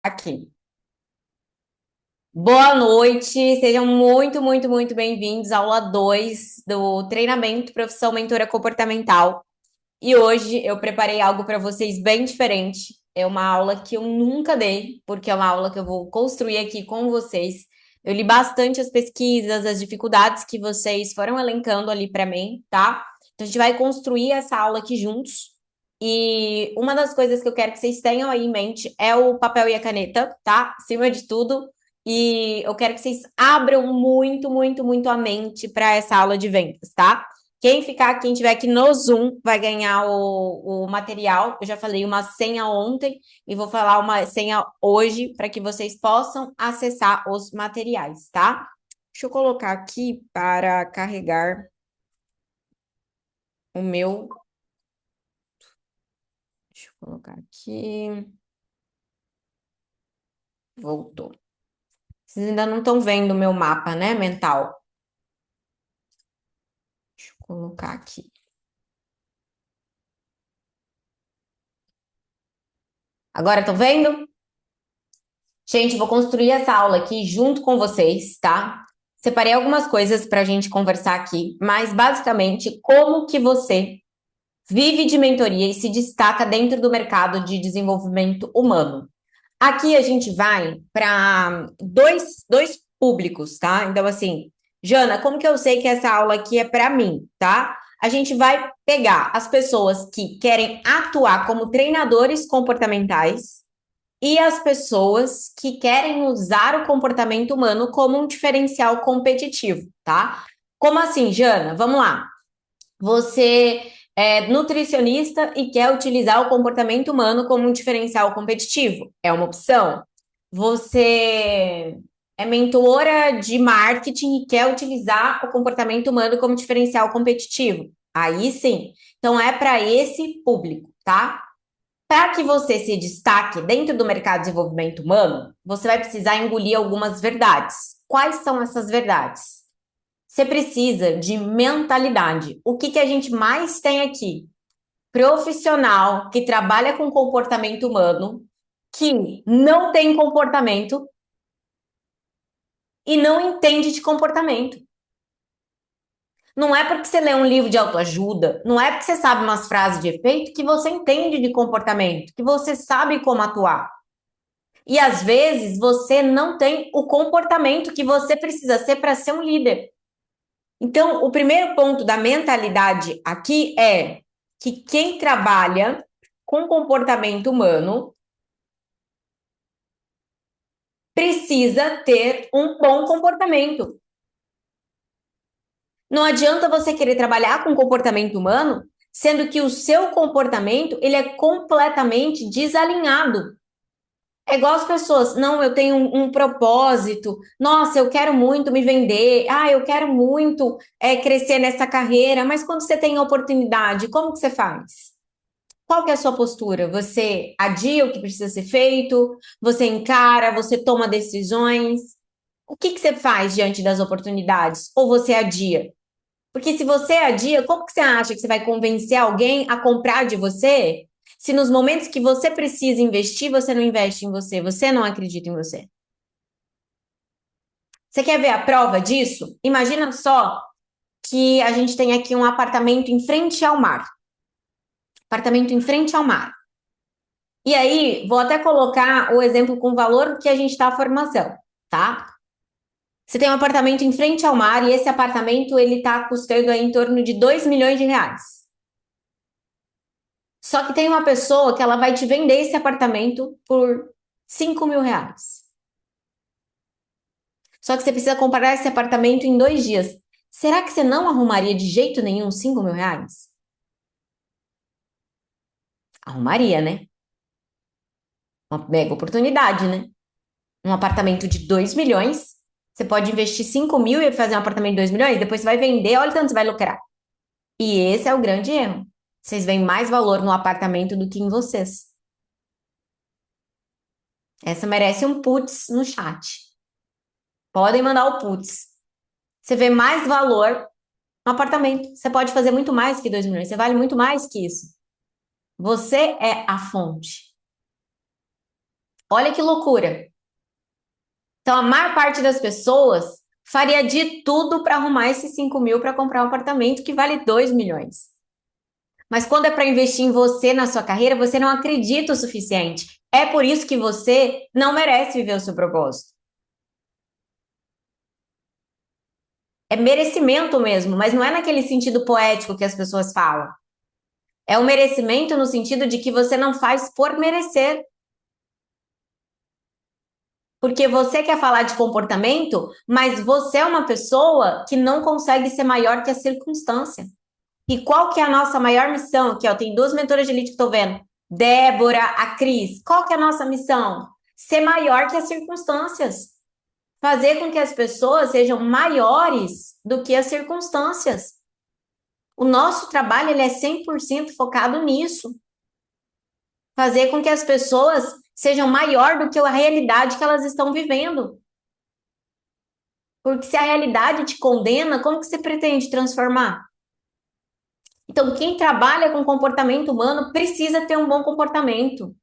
Aqui. Boa noite, sejam muito bem-vindos à aula 2 do treinamento Profissão Mentora Comportamental. E hoje eu preparei algo para vocês bem diferente. É uma aula que eu nunca dei, porque é uma aula que eu vou construir aqui com vocês. Eu li bastante as pesquisas, as dificuldades que vocês foram elencando ali para mim, tá? Então a gente vai construir essa aula aqui juntos. E uma das coisas que eu quero que vocês tenham aí em mente é o papel e a caneta, tá? Acima de tudo. E eu quero que vocês abram muito a mente para essa aula de vendas, tá? Quem tiver aqui no Zoom vai ganhar o material. Eu já falei uma senha ontem e vou falar uma senha hoje para que vocês possam acessar os materiais, tá? Deixa eu colocar aqui para carregar o meu. Deixa eu colocar aqui. Voltou. Vocês ainda não estão vendo o meu mapa, né, mental? Deixa eu colocar aqui. Agora estão vendo? Gente, vou construir essa aula aqui junto com vocês, tá? Separei algumas coisas para a gente conversar aqui, mas basicamente como que você vive de mentoria e se destaca dentro do mercado de desenvolvimento humano. Aqui a gente vai para dois públicos, tá? Então, assim, Jana, como que eu sei que essa aula aqui é para mim, tá? A gente vai pegar as pessoas que querem atuar como treinadores comportamentais e as pessoas que querem usar o comportamento humano como um diferencial competitivo, tá? Como assim, Jana? Vamos lá. Você é nutricionista e quer utilizar o comportamento humano como um diferencial competitivo. É uma opção. Você é mentora de marketing e quer utilizar o comportamento humano como diferencial competitivo. Aí sim. Então é para esse público, tá? Para que você se destaque dentro do mercado de desenvolvimento humano, você vai precisar engolir algumas verdades. Quais são essas verdades? Você precisa de mentalidade. O que a gente mais tem aqui? Profissional que trabalha com comportamento humano, que não tem comportamento e não entende de comportamento. Não é porque você lê um livro de autoajuda, não é porque você sabe umas frases de efeito que você entende de comportamento, que você sabe como atuar. E às vezes você não tem o comportamento que você precisa ser para ser um líder. Então, o primeiro ponto da mentalidade aqui é que quem trabalha com comportamento humano precisa ter um bom comportamento. Não adianta você querer trabalhar com comportamento humano, sendo que o seu comportamento ele é completamente desalinhado. É igual as pessoas, não, eu tenho um propósito, nossa, eu quero muito me vender, eu quero muito crescer nessa carreira, mas quando você tem a oportunidade, como que você faz? Qual que é a sua postura? Você adia o que precisa ser feito? Você encara? Você toma decisões? O que você faz diante das oportunidades? Ou você adia? Porque se você adia, como que você acha que você vai convencer alguém a comprar de você? Se nos momentos que você precisa investir, você não investe em você, você não acredita em você. Você quer ver a prova disso? Imagina só que a gente tem aqui um apartamento em frente ao mar. Apartamento em frente ao mar. E aí, vou até colocar o exemplo com o valor que a gente está a formação, tá? Você tem um apartamento em frente ao mar e esse apartamento ele está custando aí em torno de 2 milhões de reais. Só que tem uma pessoa que ela vai te vender esse apartamento por 5 mil reais. Só que você precisa comprar esse apartamento em 2 dias. Será que você não arrumaria de jeito nenhum 5 mil reais? Arrumaria, né? Uma mega oportunidade, né? Um apartamento de 2 milhões, você pode investir 5 mil e fazer um apartamento de 2 milhões, depois você vai vender, olha o tanto você vai lucrar. E esse é o grande erro. Vocês veem mais valor no apartamento do que em vocês. Essa merece um putz no chat. Podem mandar o putz. Você vê mais valor no apartamento. Você pode fazer muito mais que 2 milhões. Você vale muito mais que isso. Você é a fonte. Olha que loucura. Então, a maior parte das pessoas faria de tudo para arrumar esses 5 mil para comprar um apartamento que vale 2 milhões. Mas quando é para investir em você, na sua carreira, você não acredita o suficiente. É por isso que você não merece viver o seu propósito. É merecimento mesmo, mas não é naquele sentido poético que as pessoas falam. É o merecimento no sentido de que você não faz por merecer. Porque você quer falar de comportamento, mas você é uma pessoa que não consegue ser maior que a circunstância. E qual que é a nossa maior missão? Aqui, ó, tem duas mentoras de elite que estou vendo. Débora, a Cris. Qual que é a nossa missão? Ser maior que as circunstâncias. Fazer com que as pessoas sejam maiores do que as circunstâncias. O nosso trabalho ele é 100% focado nisso. Fazer com que as pessoas sejam maior do que a realidade que elas estão vivendo. Porque se a realidade te condena, como que você pretende transformar? Então, quem trabalha com comportamento humano precisa ter um bom comportamento.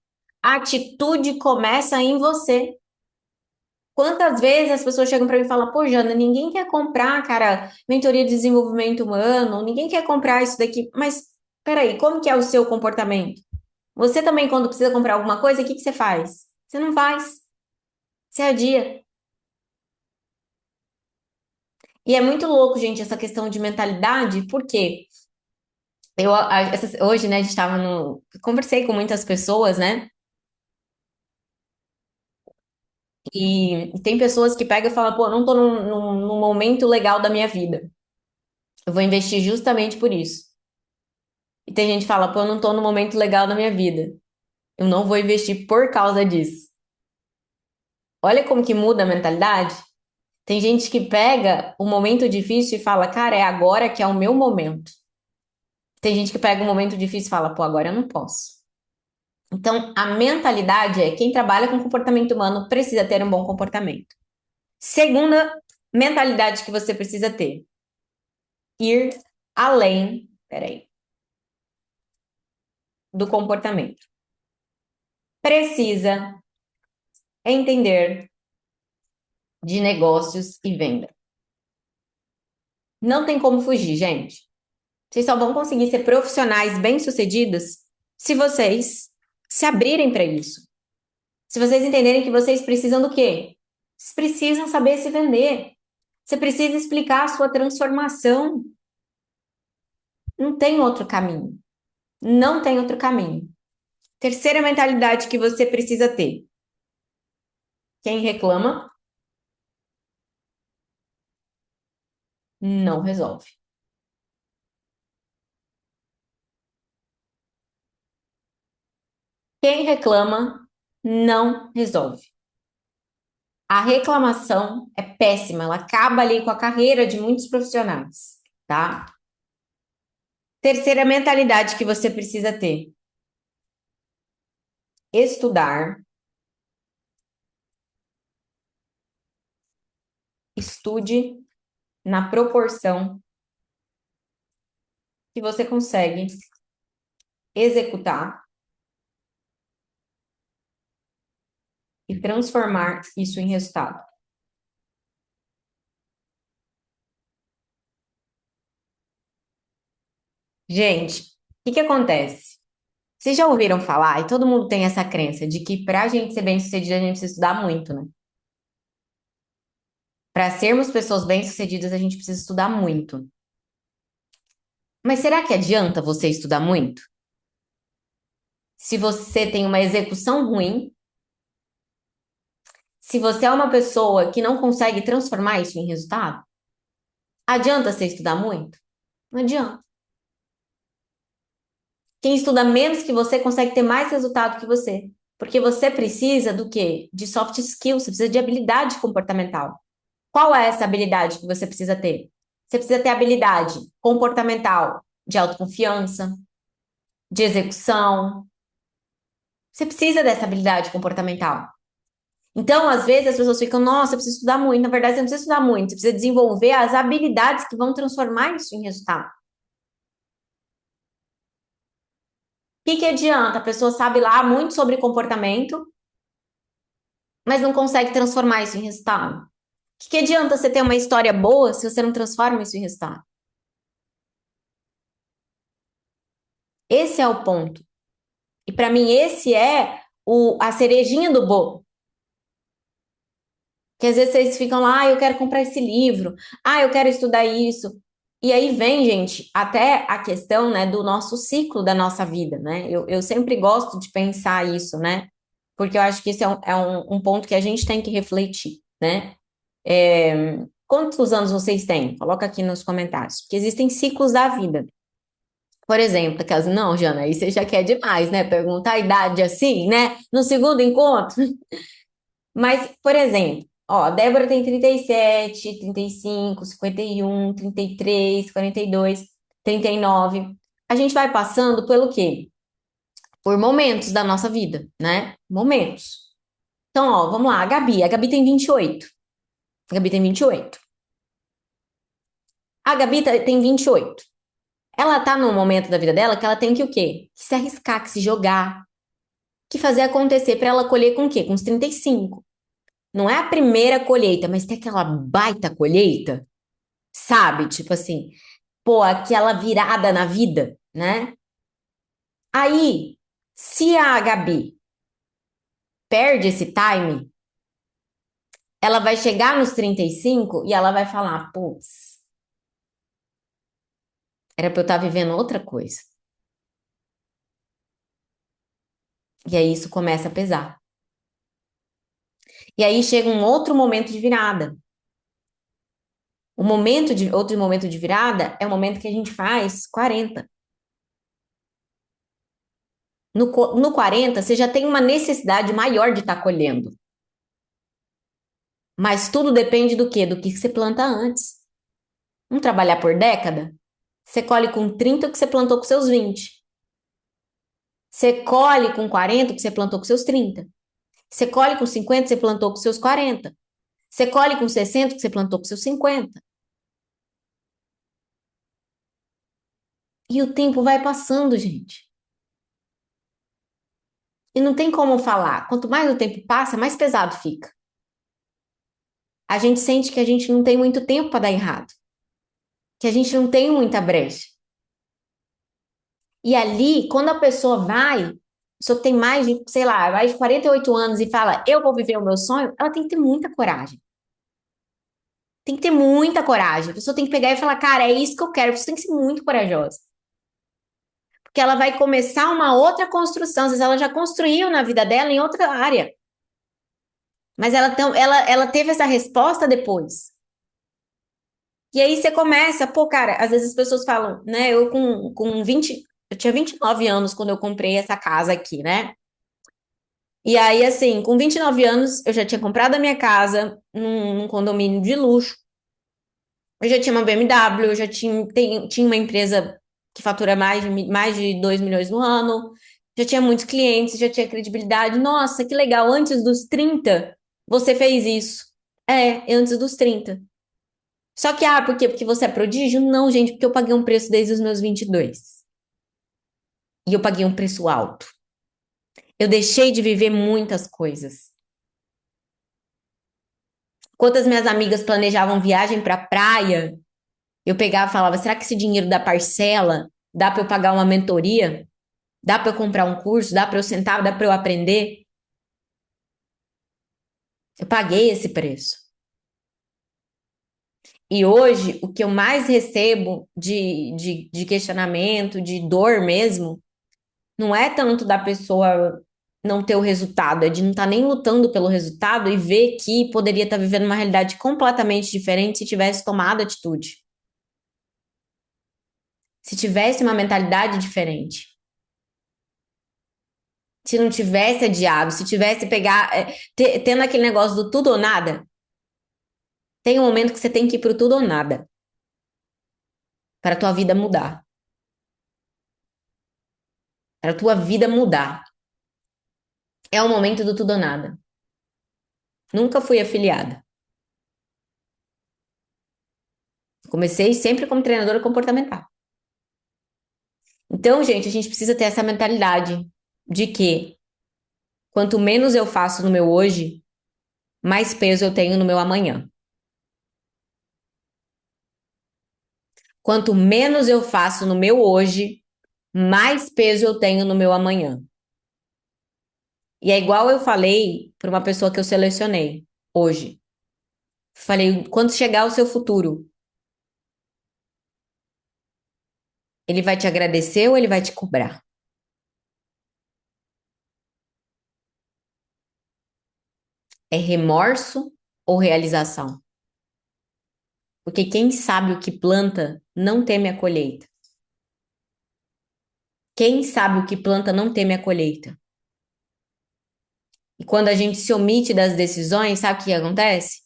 A atitude começa em você. Quantas vezes as pessoas chegam para mim e falam, pô, Jana, ninguém quer comprar, cara, mentoria de desenvolvimento humano, ninguém quer comprar isso daqui. Mas, peraí, como que é o seu comportamento? Você também, quando precisa comprar alguma coisa, o que que você faz? Você não faz. Você adia. E é muito louco, gente, essa questão de mentalidade, porque hoje, né, a gente estava no. Conversei com muitas pessoas, né? E tem pessoas que pegam e falam, pô, eu não tô num momento legal da minha vida. Eu vou investir justamente por isso. E tem gente que fala, pô, eu não tô num momento legal da minha vida. Eu não vou investir por causa disso. Olha como que muda a mentalidade. Tem gente que pega o momento difícil e fala, cara, é agora que é o meu momento. Tem gente que pega um momento difícil e fala, pô, agora eu não posso. Então, a mentalidade é quem trabalha com comportamento humano precisa ter um bom comportamento. Segunda mentalidade que você precisa ter: ir além, peraí, do comportamento. Precisa entender de negócios e venda. Não tem como fugir, gente. Vocês só vão conseguir ser profissionais bem-sucedidos se vocês se abrirem para isso. Se vocês entenderem que vocês precisam do quê? Vocês precisam saber se vender. Você precisa explicar a sua transformação. Não tem outro caminho. Não tem outro caminho. Terceira mentalidade que você precisa ter: quem reclama não resolve. Quem reclama não resolve. A reclamação é péssima, ela acaba ali com a carreira de muitos profissionais, tá? Terceira mentalidade que você precisa ter: estudar. Estude na proporção que você consegue executar e transformar isso em resultado. Gente, o que que acontece? Vocês já ouviram falar, e todo mundo tem essa crença, de que para a gente ser bem-sucedido, a gente precisa estudar muito, né? Para sermos pessoas bem-sucedidas, a gente precisa estudar muito. Mas será que adianta você estudar muito? Se você tem uma execução ruim, se você é uma pessoa que não consegue transformar isso em resultado, adianta você estudar muito? Não adianta. Quem estuda menos que você consegue ter mais resultado que você. Porque você precisa do quê? De soft skills, você precisa de habilidade comportamental. Qual é essa habilidade que você precisa ter? Você precisa ter habilidade comportamental, de autoconfiança, de execução. Você precisa dessa habilidade comportamental. Então, às vezes, as pessoas ficam, nossa, eu preciso estudar muito. Na verdade, você não precisa estudar muito, você precisa desenvolver as habilidades que vão transformar isso em resultado. O que que adianta? A pessoa sabe lá muito sobre comportamento, mas não consegue transformar isso em resultado. O que adianta você ter uma história boa se você não transforma isso em resultado? Esse é o ponto. E para mim, esse é a cerejinha do bolo. Que às vezes vocês ficam lá, eu quero comprar esse livro, eu quero estudar isso. E aí vem, gente, até a questão, né, do nosso ciclo da nossa vida, né? Eu sempre gosto de pensar isso, né? Porque eu acho que esse é um ponto que a gente tem que refletir, né? Quantos anos vocês têm? Coloca aqui nos comentários. Porque existem ciclos da vida. Por exemplo, aquelas, não, Jana, aí você já quer demais, né? Perguntar a idade assim, né? No segundo encontro. Mas, por exemplo, ó, a Débora tem 37, 35, 51, 33, 42, 39. A gente vai passando pelo quê? Por momentos da nossa vida, né? Momentos. Então, ó, vamos lá, a Gabi. A Gabi tem 28. A Gabi tem 28. A Gabi tem 28. Ela tá num momento da vida dela que ela tem que o quê? Que se arriscar, que se jogar, que fazer acontecer para ela colher com o quê? Com uns 35. Não é a primeira colheita, mas tem aquela baita colheita, sabe? Tipo assim, pô, aquela virada na vida, né? Aí, se a Gabi perde esse time, ela vai chegar nos 35 e ela vai falar, putz, era pra eu estar vivendo outra coisa. E aí isso começa a pesar. E aí chega um outro momento de virada. Outro momento de virada é o momento que a gente faz 40. No 40, você já tem uma necessidade maior de estar colhendo. Mas tudo depende do quê? Do que você planta antes. Vamos trabalhar por década? Você colhe com 30 o que você plantou com seus 20. Você colhe com 40 o que você plantou com seus 30. Você colhe com 50 o que você plantou com seus 40. Você colhe com 60 o que você plantou com seus 50. E o tempo vai passando, gente. E não tem como falar. Quanto mais o tempo passa, mais pesado fica. A gente sente que a gente não tem muito tempo para dar errado. Que a gente não tem muita brecha. E ali, quando a pessoa vai, só tem mais de, sei lá, mais de 48 anos e fala, eu vou viver o meu sonho, ela tem que ter muita coragem. Tem que ter muita coragem. A pessoa tem que pegar e falar, cara, é isso que eu quero. Você tem que ser muito corajosa. Porque ela vai começar uma outra construção. Às vezes ela já construiu na vida dela em outra área. Mas ela teve essa resposta depois. E aí você começa, pô, cara, às vezes as pessoas falam, né? Com 20, eu tinha 29 anos quando eu comprei essa casa aqui, né? E aí, assim, com 29 anos, eu já tinha comprado a minha casa num condomínio de luxo. Eu já tinha uma BMW, eu já tinha uma empresa que fatura mais de 2 milhões no ano. Já tinha muitos clientes, já tinha credibilidade. Nossa, que legal, antes dos 30, você fez isso. É, antes dos 30. Só que, por quê? Porque você é prodígio? Não, gente, porque eu paguei um preço desde os meus 22. E eu paguei um preço alto. Eu deixei de viver muitas coisas. Quantas minhas amigas planejavam viagem para praia, eu pegava e falava: será que esse dinheiro da parcela dá para eu pagar uma mentoria? Dá para eu comprar um curso? Dá para eu sentar? Dá para eu aprender? Eu paguei esse preço. E hoje, o que eu mais recebo de questionamento, de dor mesmo, não é tanto da pessoa não ter o resultado, é de não estar nem lutando pelo resultado e ver que poderia estar vivendo uma realidade completamente diferente se tivesse tomado atitude. Se tivesse uma mentalidade diferente. Se não tivesse adiado, se tivesse tendo aquele negócio do tudo ou nada, tem um momento que você tem que ir pro tudo ou nada para a tua vida mudar, para a tua vida mudar. É o momento do tudo ou nada. Nunca fui afiliada. Comecei sempre como treinadora comportamental. Então, gente, a gente precisa ter essa mentalidade de que quanto menos eu faço no meu hoje, mais peso eu tenho no meu amanhã. Quanto menos eu faço no meu hoje, mais peso eu tenho no meu amanhã. E é igual eu falei para uma pessoa que eu selecionei hoje. Falei, quando chegar o seu futuro, ele vai te agradecer ou ele vai te cobrar? É remorso ou realização? Porque quem sabe o que planta não teme a colheita. Quem sabe o que planta não teme a colheita. E quando a gente se omite das decisões, sabe o que acontece?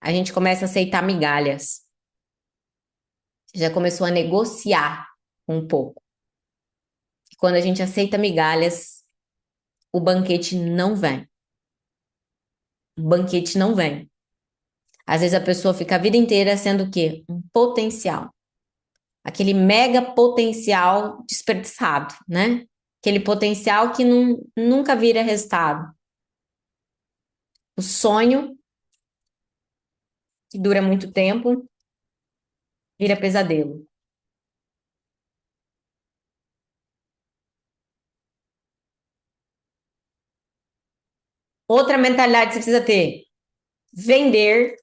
A gente começa a aceitar migalhas. Já começou a negociar um pouco. E quando a gente aceita migalhas, o banquete não vem. O banquete não vem. Às vezes a pessoa fica a vida inteira sendo o quê? Um potencial. Aquele mega potencial desperdiçado, né? Aquele potencial que nunca vira resultado. O sonho, que dura muito tempo, vira pesadelo. Outra mentalidade que você precisa ter: vender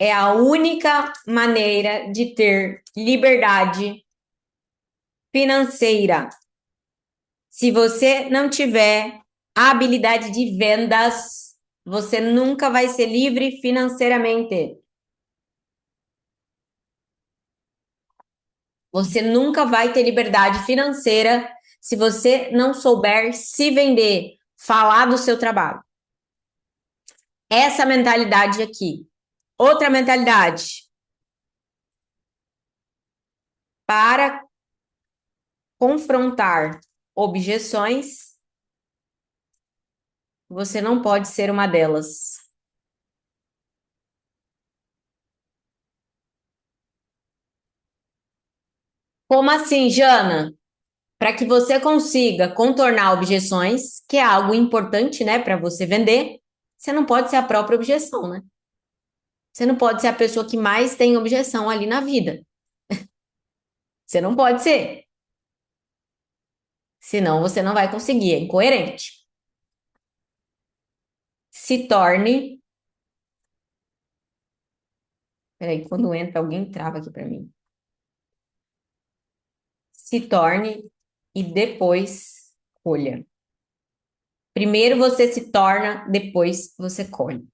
é a única maneira de ter liberdade financeira. Se você não tiver a habilidade de vendas, você nunca vai ser livre financeiramente. Você nunca vai ter liberdade financeira se você não souber se vender, falar do seu trabalho. Essa mentalidade aqui. Outra mentalidade. Para confrontar objeções, você não pode ser uma delas. Como assim, Jana? Para que você consiga contornar objeções, que é algo importante, né, para você vender, você não pode ser a própria objeção, né? Você não pode ser a pessoa que mais tem objeção ali na vida. Você não pode ser. Senão você não vai conseguir, é incoerente. Se torne. Peraí, quando entra, alguém trava aqui para mim. Se torne e depois colha. Primeiro você se torna, depois você colhe.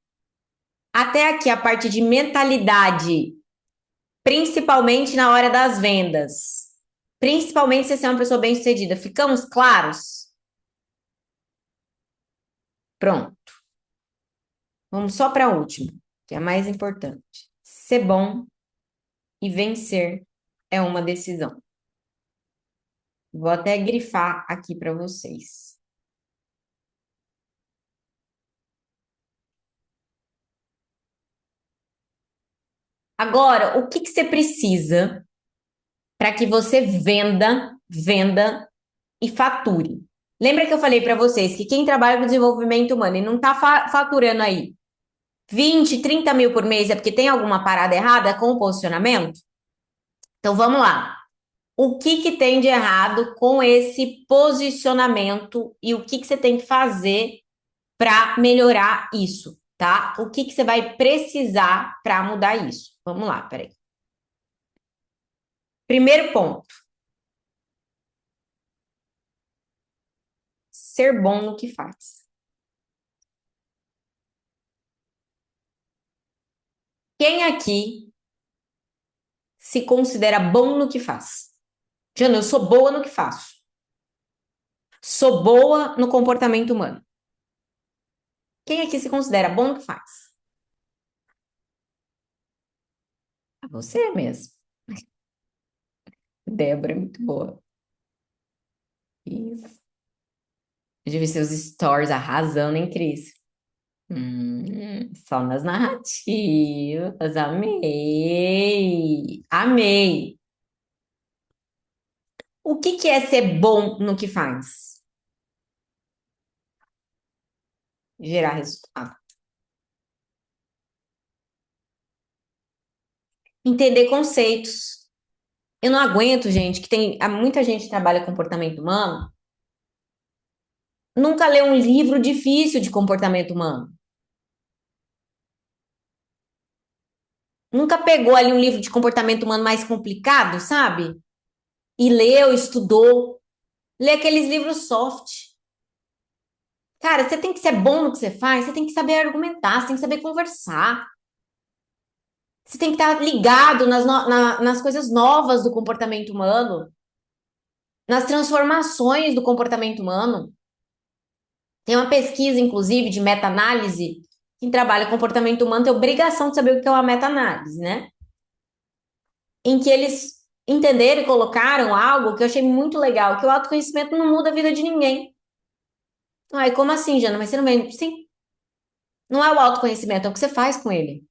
Até aqui a parte de mentalidade, principalmente na hora das vendas. Principalmente se você é uma pessoa bem-sucedida. Ficamos claros? Pronto. Vamos só para a última, que é a mais importante. Ser bom e vencer é uma decisão. Vou até grifar aqui para vocês. Agora, o que que você precisa para que você venda e fature? Lembra que eu falei para vocês que quem trabalha com desenvolvimento humano e não está faturando aí 20, 30 mil por mês é porque tem alguma parada errada com o posicionamento? Então vamos lá. O que que tem de errado com esse posicionamento e o que que você tem que fazer para melhorar isso, tá? O que que você vai precisar para mudar isso? Vamos lá, peraí. Primeiro ponto, ser bom no que faz. Quem aqui se considera bom no que faz? Jana, eu sou boa no que faço. Sou boa no comportamento humano. Quem aqui se considera bom no que faz? Você mesmo. Débora é muito boa. Isso. Eu vi seus stories arrasando, hein, Cris? Só nas narrativas. Amei. Amei. O que que é ser bom no que faz? gerar resultado. Entender conceitos. Eu não aguento, gente, que tem muita gente que trabalha comportamento humano, nunca leu um livro difícil de comportamento humano. Nunca pegou ali um livro de comportamento humano mais complicado, sabe? E leu, estudou. Lê aqueles livros soft. Cara, você tem que ser bom no que você faz, você tem que saber argumentar, você tem que saber conversar. Você tem que estar ligado nas coisas novas do comportamento humano, nas transformações do comportamento humano. Tem uma pesquisa, inclusive, de meta-análise. Quem trabalha comportamento humano tem obrigação de saber o que é uma meta-análise, né? Em que eles entenderam e colocaram algo que eu achei muito legal, que o autoconhecimento não muda a vida de ninguém. Ai, como assim, Jana? Mas você não vem. Sim, não é o autoconhecimento, é o que você faz com ele.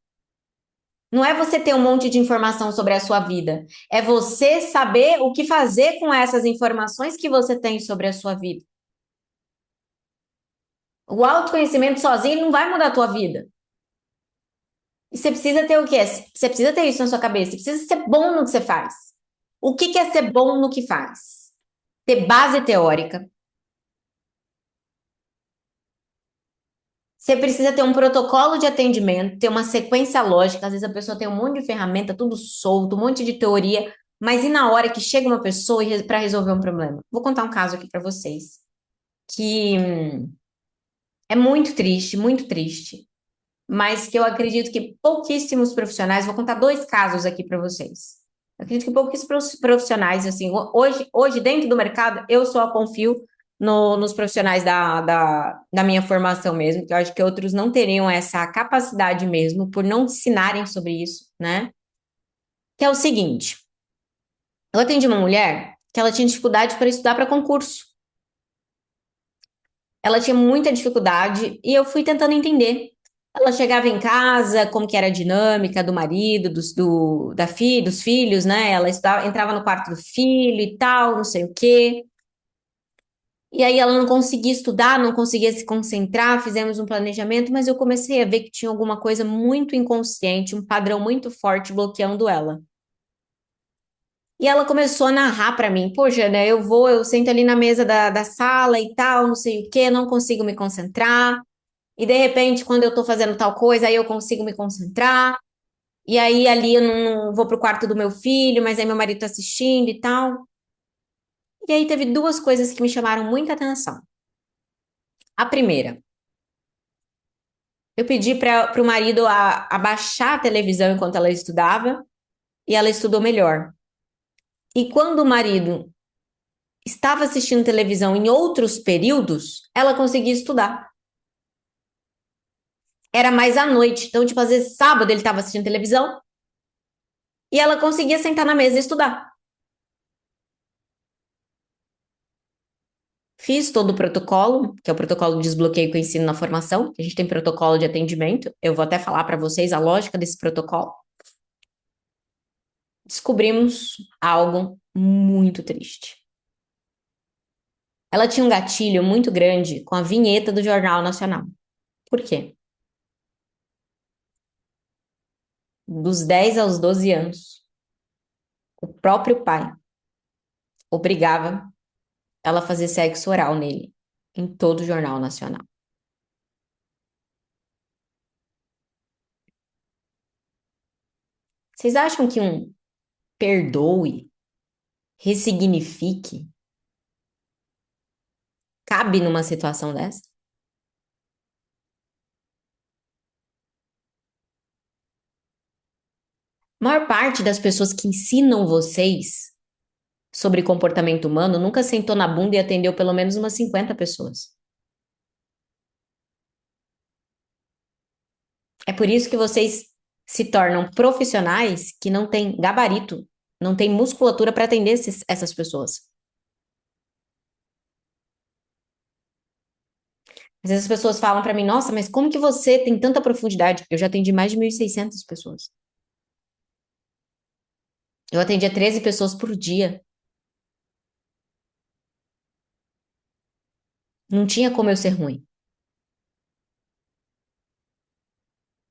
Não é você ter um monte de informação sobre a sua vida. É você saber o que fazer com essas informações que você tem sobre a sua vida. O autoconhecimento sozinho não vai mudar a tua vida. E você precisa ter o quê? Você precisa ter isso na sua cabeça. Você precisa ser bom no que você faz. O que é ser bom no que faz? Ter base teórica. Você precisa ter um protocolo de atendimento, ter uma sequência lógica. Às vezes a pessoa tem um monte de ferramenta, tudo solto, um monte de teoria, mas e na hora que chega uma pessoa para resolver um problema? Vou contar um caso aqui para vocês, que é muito triste, mas que eu acredito que pouquíssimos profissionais, vou contar dois casos aqui para vocês. Eu acredito que pouquíssimos profissionais, assim, hoje dentro do mercado, eu só confio nos profissionais da minha formação mesmo, que eu acho que outros não teriam essa capacidade mesmo, por não ensinarem sobre isso, né? Que é o seguinte, eu atendi uma mulher que ela tinha dificuldade para estudar para concurso. Ela tinha muita dificuldade e eu fui tentando entender. Ela chegava em casa, como que era a dinâmica do marido, dos filhos, né? Ela entrava no quarto do filho e tal, não sei o quê. E aí ela não conseguia estudar, não conseguia se concentrar, fizemos um planejamento, mas eu comecei a ver que tinha alguma coisa muito inconsciente, um padrão muito forte bloqueando ela. E ela começou a narrar pra mim, poxa, né, eu sento ali na mesa da sala e tal, não sei o quê, não consigo me concentrar. E de repente, quando eu tô fazendo tal coisa, aí eu consigo me concentrar. E aí ali eu não vou pro quarto do meu filho, mas aí meu marido tá assistindo e tal. E aí teve duas coisas que me chamaram muita atenção. A primeira, eu pedi para o marido abaixar a televisão enquanto ela estudava e ela estudou melhor. E quando o marido estava assistindo televisão em outros períodos, ela conseguia estudar. Era mais à noite, então tipo às vezes sábado ele estava assistindo televisão e ela conseguia sentar na mesa e estudar. Fiz todo o protocolo, que é o protocolo de desbloqueio que eu ensino na formação. A gente tem protocolo de atendimento. Eu vou até falar para vocês a lógica desse protocolo. Descobrimos algo muito triste. Ela tinha um gatilho muito grande com a vinheta do Jornal Nacional. Por quê? Dos 10 aos 12 anos, o próprio pai obrigava ela a fazer sexo oral nele, em todo o Jornal Nacional. Vocês acham que um perdoe, ressignifique, cabe numa situação dessa? A maior parte das pessoas que ensinam vocês sobre comportamento humano nunca sentou na bunda e atendeu pelo menos umas 50 pessoas. É por isso que vocês se tornam profissionais que não têm gabarito, não têm musculatura para atender essas pessoas. Às vezes as pessoas falam para mim, nossa, mas como que você tem tanta profundidade? Eu já atendi mais de 1.600 pessoas. Eu atendia 13 pessoas por dia. Não tinha como eu ser ruim.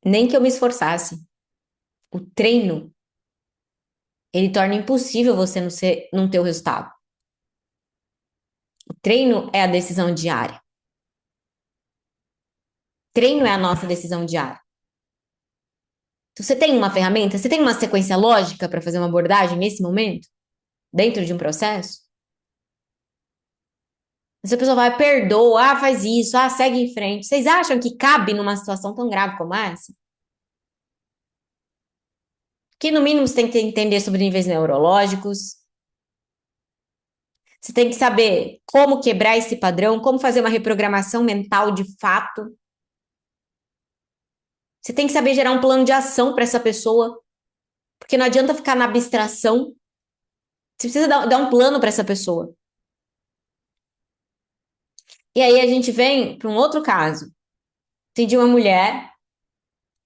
Nem que eu me esforçasse. O treino, ele torna impossível você não ter o resultado. O treino é a decisão diária. Treino é a nossa decisão diária. Se você tem uma ferramenta, você tem uma sequência lógica para fazer uma abordagem nesse momento, dentro de um processo? Se a pessoa vai, perdoa, faz isso, segue em frente. Vocês acham que cabe numa situação tão grave como essa? Que no mínimo você tem que entender sobre níveis neurológicos. Você tem que saber como quebrar esse padrão, como fazer uma reprogramação mental de fato. Você tem que saber gerar um plano de ação para essa pessoa, porque não adianta ficar na abstração. Você precisa dar um plano para essa pessoa. E aí a gente vem para um outro caso. Tem de uma mulher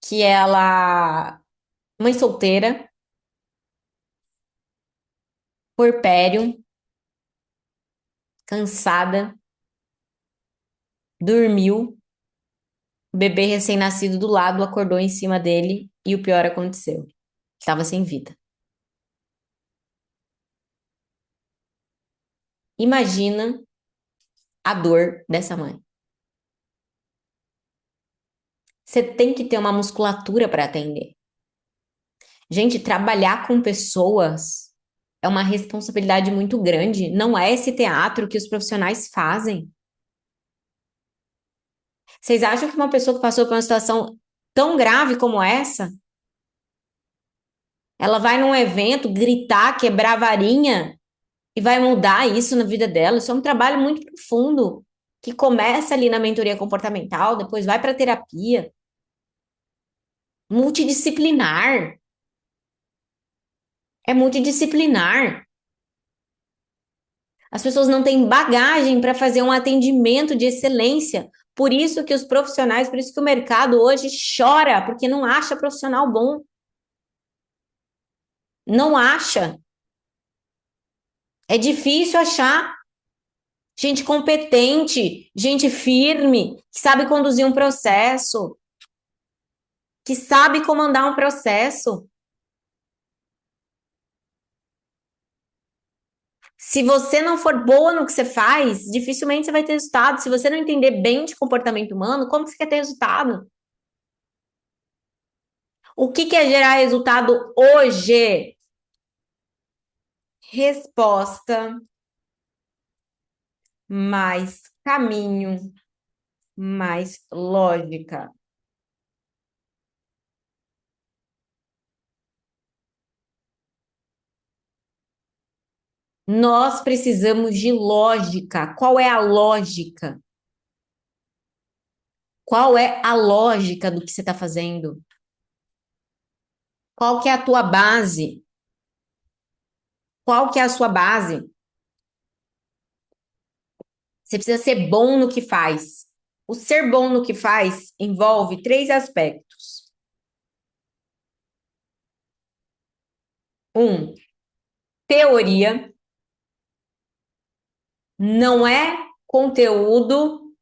que ela, mãe solteira, porpério, cansada, dormiu, o bebê recém-nascido do lado acordou em cima dele e o pior aconteceu. Estava sem vida. Imagina a dor dessa mãe. Você tem que ter uma musculatura para atender. Gente, trabalhar com pessoas é uma responsabilidade muito grande. Não é esse teatro que os profissionais fazem. Vocês acham que uma pessoa que passou por uma situação tão grave como essa, ela vai num evento gritar, quebrar a varinha e vai mudar isso na vida dela? Isso é um trabalho muito profundo, que começa ali na mentoria comportamental, depois vai para a terapia, multidisciplinar. É multidisciplinar. As pessoas não têm bagagem para fazer um atendimento de excelência. Por isso que os profissionais, por isso que o mercado hoje chora, porque não acha profissional bom. Não acha. É difícil achar gente competente, gente firme, que sabe conduzir um processo, que sabe comandar um processo. Se você não for boa no que você faz, dificilmente você vai ter resultado. Se você não entender bem de comportamento humano, como que você quer ter resultado? O que é gerar resultado hoje? Resposta mais caminho mais lógica. Nós precisamos de lógica. Qual é a lógica? Qual é a lógica do que você está fazendo? Qual que é a tua base? Qual que é a sua base? Você precisa ser bom no que faz. O ser bom no que faz envolve três aspectos. Um, teoria. Não é conteúdo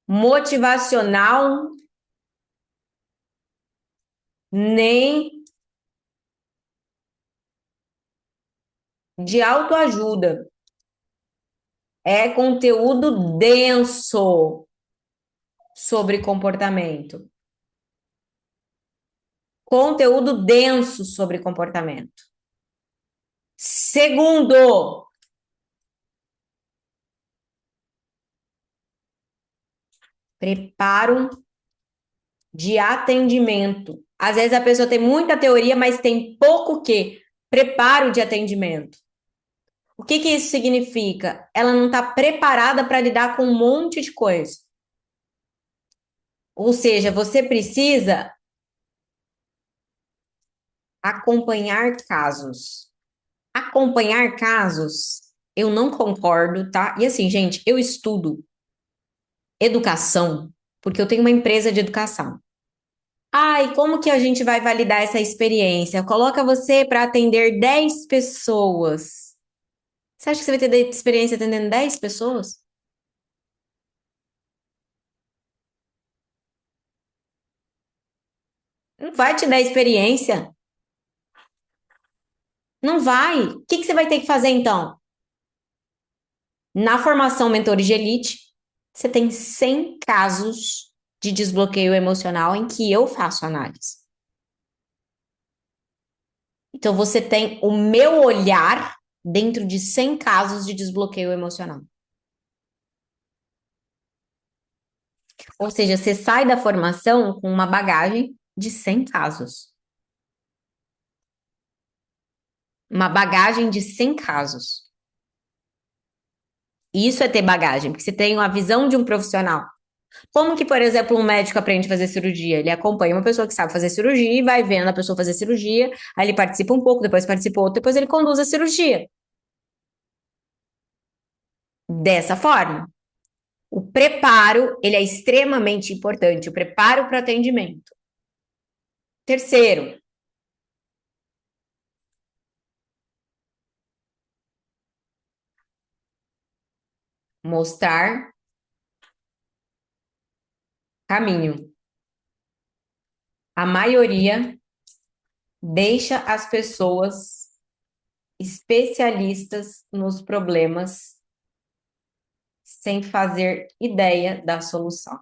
motivacional nem de autoajuda. É conteúdo denso sobre comportamento. Conteúdo denso sobre comportamento. Segundo, preparo de atendimento. Às vezes a pessoa tem muita teoria, mas tem pouco o quê? Preparo de atendimento. O que isso significa? Ela não está preparada para lidar com um monte de coisa. Ou seja, você precisa acompanhar casos. Acompanhar casos, eu não concordo, tá? E assim, gente, eu estudo educação porque eu tenho uma empresa de educação. Ai, como que a gente vai validar essa experiência? Coloca você para atender 10 pessoas. Você acha que você vai ter experiência atendendo 10 pessoas? Não vai te dar experiência. Não vai. O que que você vai ter que fazer então? Na formação Mentores de Elite, você tem 100 casos de desbloqueio emocional em que eu faço análise. Então, você tem o meu olhar dentro de 100 casos de desbloqueio emocional. Ou seja, você sai da formação com uma bagagem de 100 casos. Uma bagagem de 100 casos. Isso é ter bagagem, porque você tem uma visão de um profissional. Como que, por exemplo, um médico aprende a fazer cirurgia? Ele acompanha uma pessoa que sabe fazer cirurgia e vai vendo a pessoa fazer cirurgia, aí ele participa um pouco, depois participa outro, depois ele conduz a cirurgia. Dessa forma. O preparo, ele é extremamente importante, o preparo para o atendimento. Terceiro, mostrar caminho. A maioria deixa as pessoas especialistas nos problemas sem fazer ideia da solução.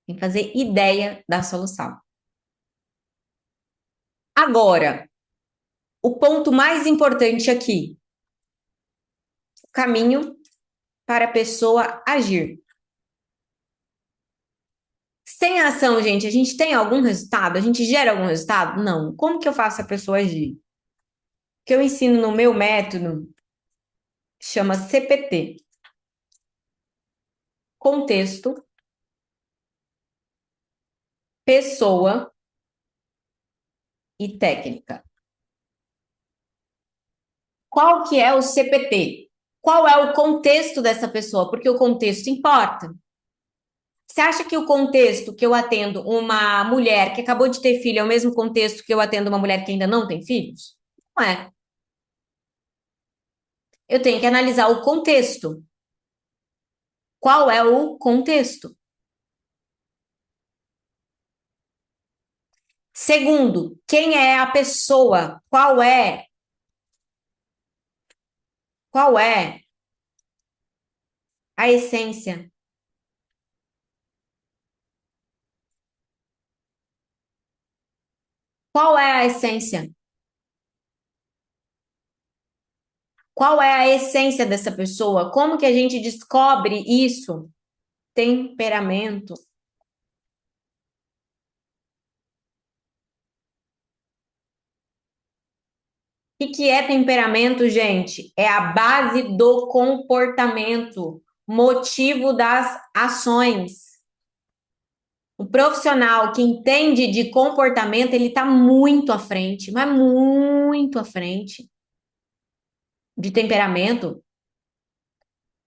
Sem fazer ideia da solução. Agora, o ponto mais importante aqui: o caminho para a pessoa agir. Sem ação, gente, a gente tem algum resultado? A gente gera algum resultado? Não. Como que eu faço a pessoa agir? O que eu ensino no meu método chama CPT. Contexto, pessoa e técnica. Qual que é o CPT? Qual é o contexto dessa pessoa? Porque o contexto importa. Você acha que o contexto que eu atendo uma mulher que acabou de ter filho é o mesmo contexto que eu atendo uma mulher que ainda não tem filhos? Não é. Eu tenho que analisar o contexto. Qual é o contexto? Segundo, quem é a pessoa? Qual é a essência? Qual é a essência? Qual é a essência dessa pessoa? Como que a gente descobre isso? Temperamento. O que é temperamento, gente? É a base do comportamento, motivo das ações. O profissional que entende de comportamento, ele está muito à frente, mas muito à frente de temperamento.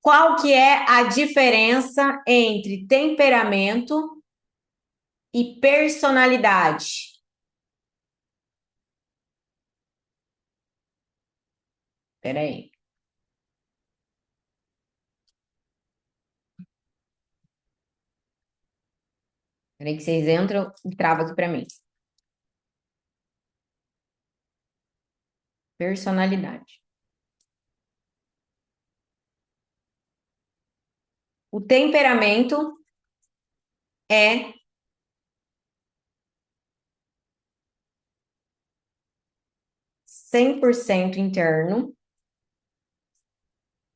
Qual que é a diferença entre temperamento e personalidade? Peraí. Peraí que vocês entram e travam aqui para mim. Personalidade. O temperamento é 100% interno,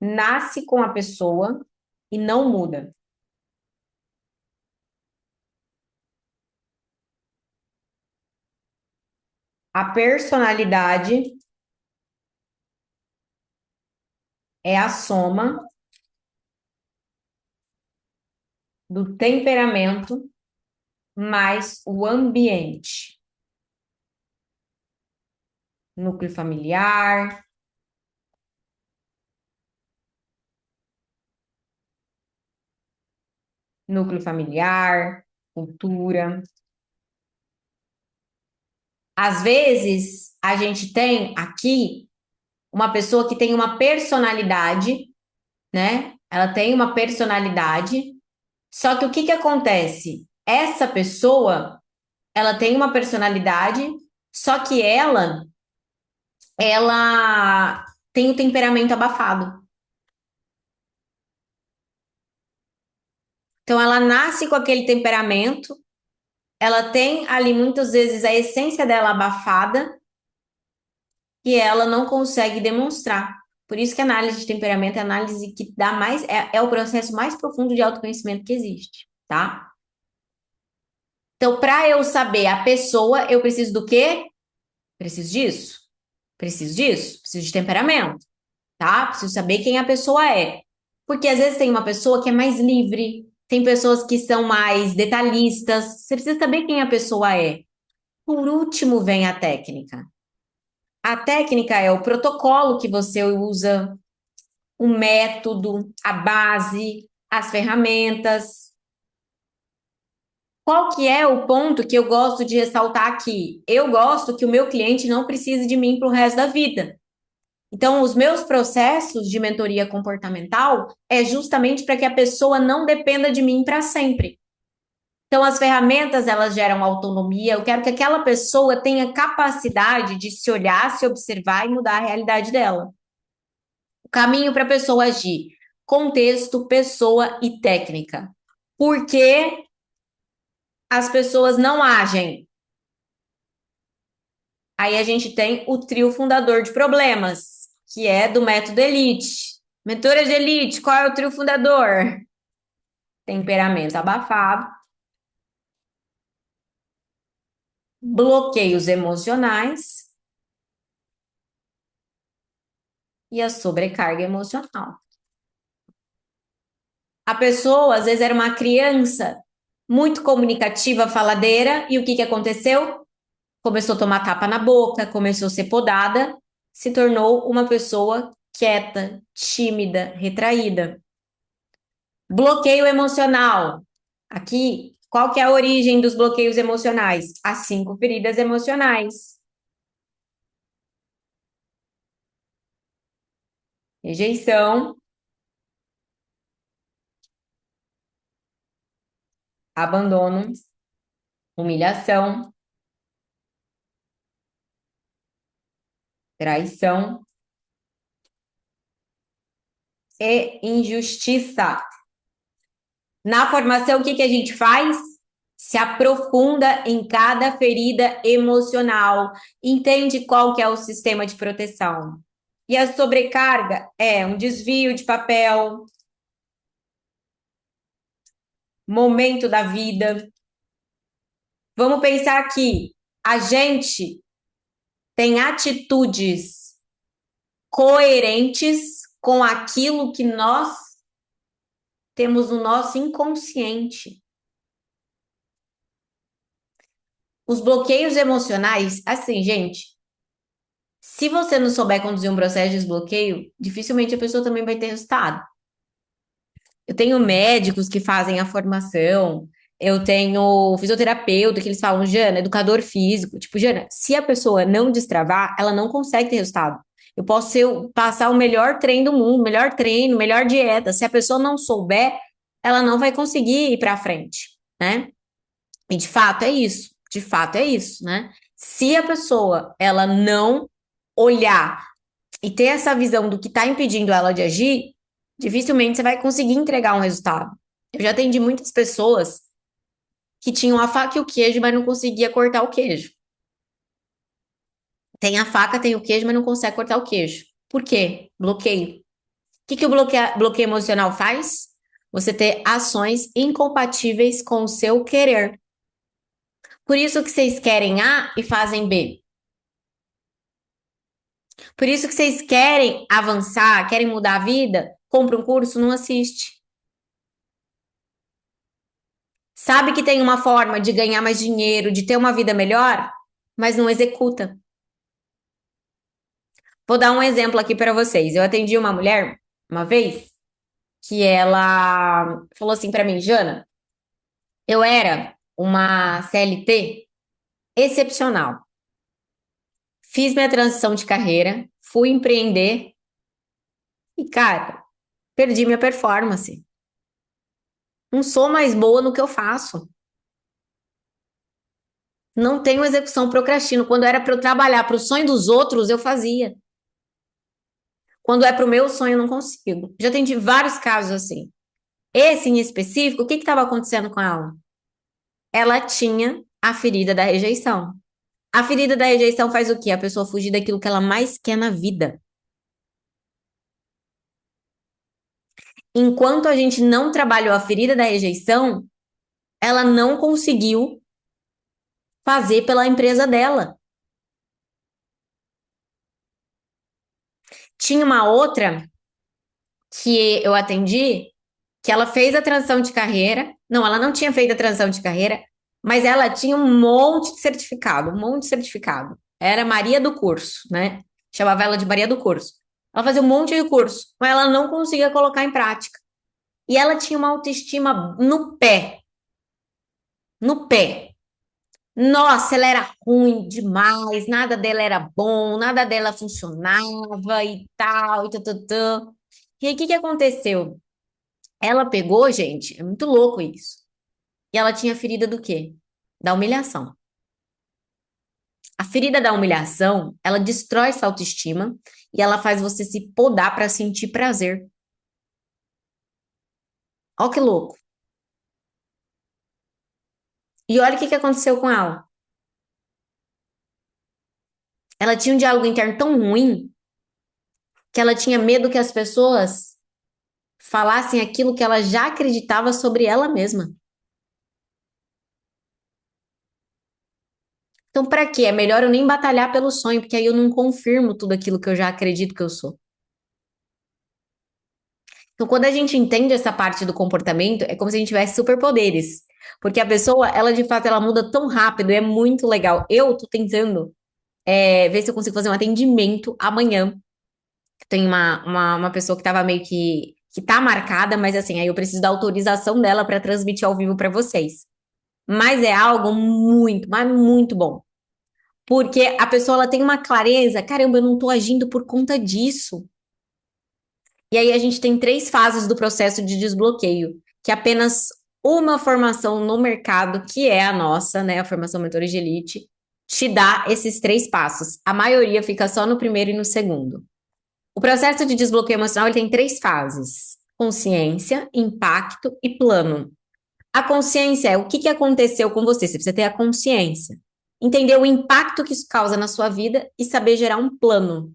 nasce com a pessoa e não muda. A personalidade é a soma do temperamento mais o ambiente. Núcleo familiar, cultura. Às vezes, a gente tem aqui uma pessoa que tem uma personalidade, né? Ela tem uma personalidade Só que o que que acontece? Essa pessoa, ela tem uma personalidade, só que ela tem o temperamento abafado. Então, ela nasce com aquele temperamento, ela tem ali muitas vezes a essência dela abafada e ela não consegue demonstrar. Por isso que a análise de temperamento é a análise que dá mais, é o processo mais profundo de autoconhecimento que existe, tá? Então, para eu saber a pessoa, eu preciso do quê? Preciso disso. Preciso disso. Preciso de temperamento, tá? Preciso saber quem a pessoa é. Porque às vezes tem uma pessoa que é mais livre, tem pessoas que são mais detalhistas. Você precisa saber quem a pessoa é. Por último, vem a técnica. A técnica é o protocolo que você usa, o método, a base, as ferramentas. Qual que é o ponto que eu gosto de ressaltar aqui? Eu gosto que o meu cliente não precise de mim para o resto da vida. Então, os meus processos de mentoria comportamental é justamente para que a pessoa não dependa de mim para sempre. Então, as ferramentas, elas geram autonomia. Eu quero que aquela pessoa tenha capacidade de se olhar, se observar e mudar a realidade dela. O caminho para a pessoa agir: contexto, pessoa e técnica. Por que as pessoas não agem? Aí a gente tem o trio fundador de problemas, que é do método Elite. Mentora de Elite, qual é o trio fundador? Temperamento abafado, bloqueios emocionais e a sobrecarga emocional. A pessoa, às vezes, era uma criança muito comunicativa, faladeira, e o que que aconteceu? Começou a tomar tapa na boca, começou a ser podada, se tornou uma pessoa quieta, tímida, retraída. Bloqueio emocional. Aqui, qual que é a origem dos bloqueios emocionais? As 5 feridas emocionais. Rejeição, abandono, humilhação, traição e injustiça. Na formação, o que que a gente faz? Se aprofunda em cada ferida emocional, entende qual que é o sistema de proteção. E a sobrecarga é um desvio de papel, momento da vida. Vamos pensar aqui, a gente tem atitudes coerentes com aquilo que nós temos no nosso inconsciente. Os bloqueios emocionais, assim, gente, se você não souber conduzir um processo de desbloqueio, dificilmente a pessoa também vai ter resultado. Eu tenho médicos que fazem a formação, eu tenho fisioterapeuta que eles falam, Jana, educador físico. Tipo, Jana, se a pessoa não destravar, ela não consegue ter resultado. Eu posso passar o melhor treino do mundo, melhor treino, melhor dieta. Se a pessoa não souber, ela não vai conseguir ir para frente, né? E de fato é isso. De fato é isso, né? Se a pessoa ela não olhar e ter essa visão do que está impedindo ela de agir, dificilmente você vai conseguir entregar um resultado. Eu já atendi muitas pessoas que tinham a faca e o queijo, mas não conseguia cortar o queijo. Tem a faca, tem o queijo, mas não consegue cortar o queijo. Por quê? Bloqueio. O que que o bloqueio emocional faz? Você ter ações incompatíveis com o seu querer. Por isso que vocês querem A e fazem B. Por isso que vocês querem avançar, querem mudar a vida, compra um curso, não assiste. Sabe que tem uma forma de ganhar mais dinheiro, de ter uma vida melhor, mas não executa. Vou dar um exemplo aqui para vocês. Eu atendi uma mulher uma vez que ela falou assim para mim, Jana, eu era uma CLT excepcional. Fiz minha transição de carreira, fui empreender e, cara, perdi minha performance. Não sou mais boa no que eu faço. Não tenho execução, procrastino. Quando era para eu trabalhar para o sonho dos outros, eu fazia. Quando é para o meu sonho, eu não consigo. Já atendi vários casos assim. Esse em específico, o que estava acontecendo com ela? Ela tinha a ferida da rejeição. A ferida da rejeição faz o quê? A pessoa fugir daquilo que ela mais quer na vida. Enquanto a gente não trabalhou a ferida da rejeição, ela não conseguiu fazer pela empresa dela. Tinha uma outra que eu atendi que ela fez a transição de carreira. Não, ela não tinha feito a transição de carreira, mas ela tinha um monte de certificado, um monte de certificado. Era Maria do curso, né? Chamava ela de Maria do curso. Ela fazia um monte de curso, mas ela não conseguia colocar em prática. E ela tinha uma autoestima no pé, no pé. Nossa, ela era ruim demais, nada dela era bom, nada dela funcionava e tal, e tal. E aí, o que que aconteceu? Ela pegou, gente, é muito louco isso. E ela tinha ferida do quê? Da humilhação. A ferida da humilhação, ela destrói sua autoestima e ela faz você se podar para sentir prazer. Olha que louco. E olha o que que aconteceu com ela. Ela tinha um diálogo interno tão ruim que ela tinha medo que as pessoas falassem aquilo que ela já acreditava sobre ela mesma. Então, para quê? É melhor eu nem batalhar pelo sonho, porque aí eu não confirmo tudo aquilo que eu já acredito que eu sou. Então, quando a gente entende essa parte do comportamento, é como se a gente tivesse superpoderes. Porque a pessoa, ela de fato, ela muda tão rápido, e é muito legal. Eu tô tentando ver se eu consigo fazer um atendimento amanhã. Tem uma pessoa que tava meio que tá marcada, mas assim, aí eu preciso da autorização dela para transmitir ao vivo para vocês. Mas é algo muito, mas muito bom. Porque a pessoa ela tem uma clareza, caramba, eu não tô agindo por conta disso. E aí a gente tem três fases do processo de desbloqueio, que é apenas uma formação no mercado, que é a nossa, né, a formação Mentores de Elite, te dá esses três passos. A maioria fica só no primeiro e no segundo. O processo de desbloqueio emocional ele tem três fases: consciência, impacto e plano. A consciência é o que aconteceu com você. Você precisa ter a consciência. Entender o impacto que isso causa na sua vida e saber gerar um plano.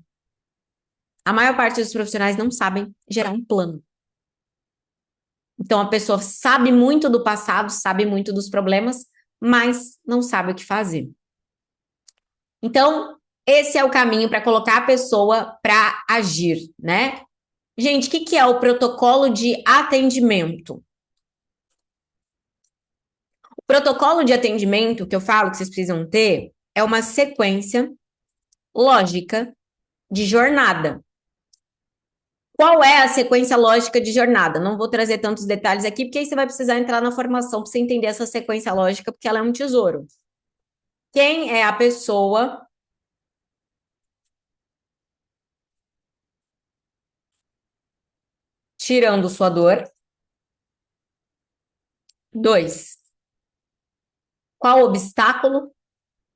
A maior parte dos profissionais não sabem gerar um plano. Então a pessoa sabe muito do passado, sabe muito dos problemas, mas não sabe o que fazer. Então, esse é o caminho para colocar a pessoa para agir, né? Gente, o que que é o protocolo de atendimento? O protocolo de atendimento que eu falo que vocês precisam ter é uma sequência lógica de jornada. Qual é a sequência lógica de jornada? Não vou trazer tantos detalhes aqui, porque aí você vai precisar entrar na formação para você entender essa sequência lógica, porque ela é um tesouro. Quem é a pessoa tirando sua dor? Dois, qual obstáculo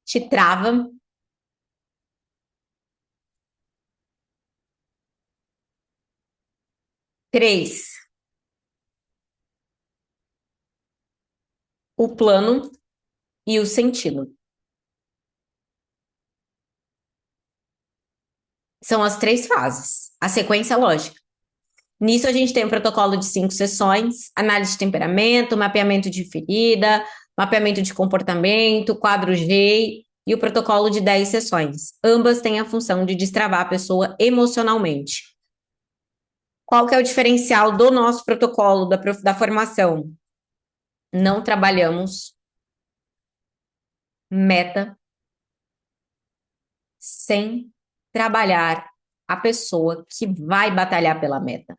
te trava? Três, o plano e o sentido. São as três fases, a sequência lógica. Nisso, a gente tem um protocolo de 5 sessões: análise de temperamento, mapeamento de ferida, mapeamento de comportamento, quadro G e o protocolo de 10 sessões. Ambas têm a função de destravar a pessoa emocionalmente. Qual que é o diferencial do nosso protocolo da formação? Não trabalhamos meta sem trabalhar a pessoa que vai batalhar pela meta.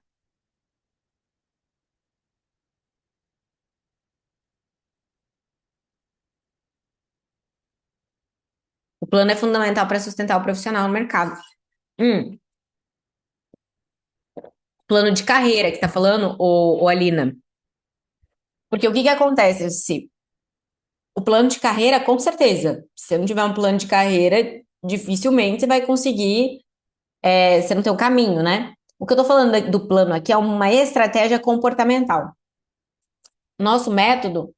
O plano é fundamental para sustentar o profissional no mercado. Hum, Plano de carreira que está falando, ô Alina. Porque o que que acontece? Se o plano de carreira, com certeza. Se você não tiver um plano de carreira, dificilmente você vai conseguir, você não tem um caminho, né? O que eu tô falando do plano aqui é uma estratégia comportamental. Nosso método,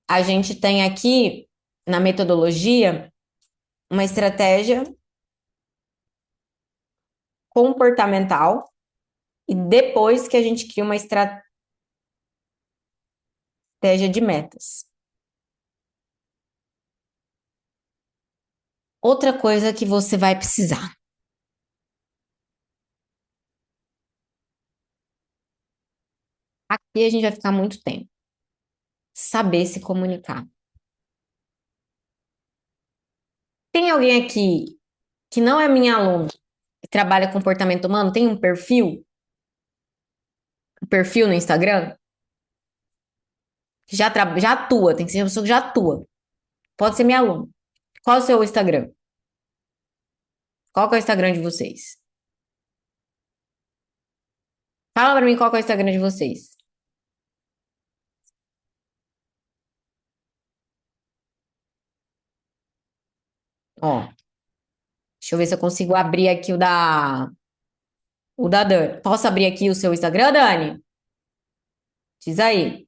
a gente tem aqui na metodologia uma estratégia comportamental e depois que a gente cria uma estratégia de metas. Outra coisa que você vai precisar. Aqui a gente vai ficar muito tempo. Saber se comunicar. Tem alguém aqui que não é minha aluna, que trabalha comportamento humano, tem um perfil no Instagram, que já atua, tem que ser uma pessoa que já atua. Pode ser minha aluna. Qual é o seu Instagram? Qual que é o Instagram de vocês? Fala pra mim qual que é o Instagram de vocês. Ó, deixa eu ver se eu consigo abrir aqui o da Dani. Posso abrir aqui o seu Instagram, Dani? Diz aí.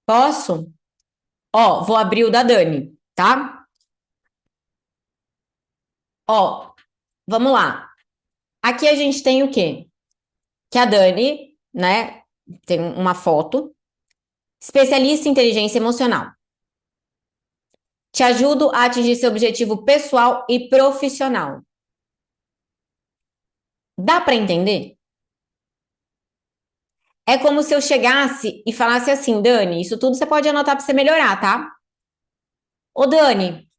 Posso? Ó, vou abrir o da Dani, tá? Ó, vamos lá. Aqui a gente tem o quê? Que a Dani, né, tem uma foto. Especialista em inteligência emocional. Te ajudo a atingir seu objetivo pessoal e profissional. Dá para entender? É como se eu chegasse e falasse assim, Dani, isso tudo você pode anotar para você melhorar, tá? Ô, Dani,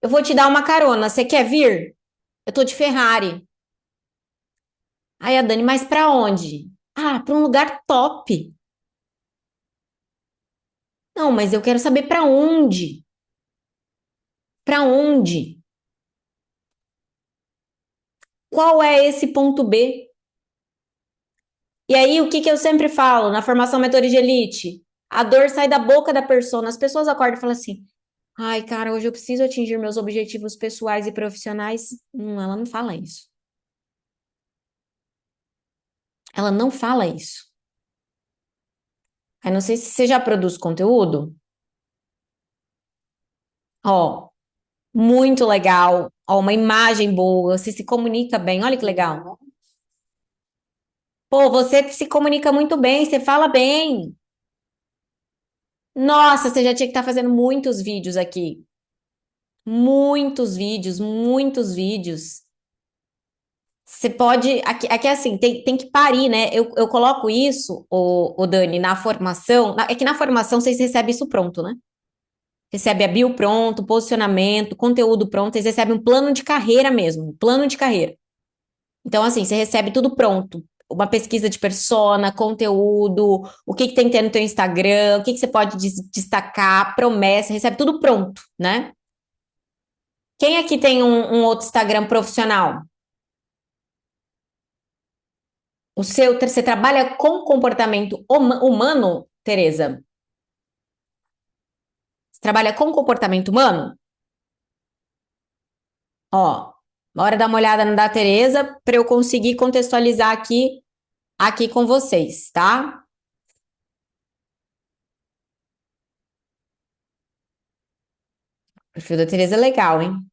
eu vou te dar uma carona, você quer vir? Eu tô de Ferrari. Aí a Dani, mas para onde? Ah, para um lugar top. Não, mas eu quero saber para onde. Para onde? Qual é esse ponto B? E aí, o que que eu sempre falo na formação Mentores de Elite? A dor sai da boca da persona. As pessoas acordam e falam assim: ai, cara, hoje eu preciso atingir meus objetivos pessoais e profissionais. Ela não fala isso. Ela não fala isso. Aí não sei se você já produz conteúdo. Ó, muito legal. Ó, uma imagem boa. Você se comunica bem. Olha que legal. Pô, você se comunica muito bem. Você fala bem. Nossa, você já tinha que estar fazendo muitos vídeos aqui. Muitos vídeos, muitos vídeos. Você pode. Aqui é assim, tem que parir, né? Eu coloco isso, o Dani, na formação. É que na formação vocês recebem isso pronto, né? Recebe a bio pronto, posicionamento, conteúdo pronto, vocês recebem um plano de carreira mesmo, um plano de carreira. Então, assim, você recebe tudo pronto. Uma pesquisa de persona, conteúdo, o que que tem que ter no teu Instagram, o que que você pode destacar, promessa, recebe tudo pronto, né? Quem aqui tem um outro Instagram profissional? Você trabalha com comportamento humano, Tereza? Você trabalha com comportamento humano? Ó, bora dar uma olhada no da Tereza para eu conseguir contextualizar aqui com vocês, tá? O perfil da Tereza é legal, hein?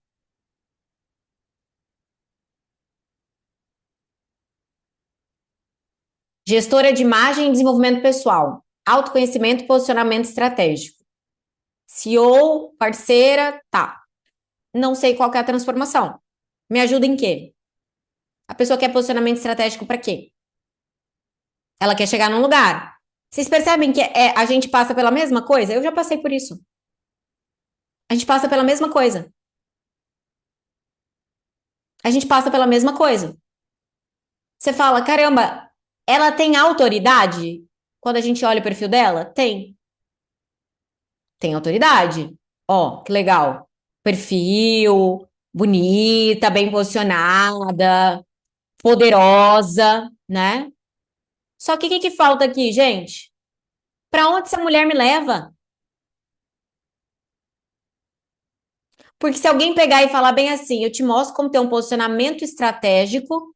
Gestora de imagem e desenvolvimento pessoal. Autoconhecimento e posicionamento estratégico. CEO, parceira, tá. Não sei qual que é a transformação. Me ajuda em quê? A pessoa quer posicionamento estratégico para quê? Ela quer chegar num lugar. Vocês percebem que a gente passa pela mesma coisa? Eu já passei por isso. A gente passa pela mesma coisa. A gente passa pela mesma coisa. Você fala, caramba, ela tem autoridade? Quando a gente olha o perfil dela? Tem. Tem autoridade. Ó, que legal. perfil, bonita, bem posicionada, poderosa, né? Só que o que que falta aqui, gente? Para onde essa mulher me leva? Porque se alguém pegar e falar bem assim, eu te mostro como ter um posicionamento estratégico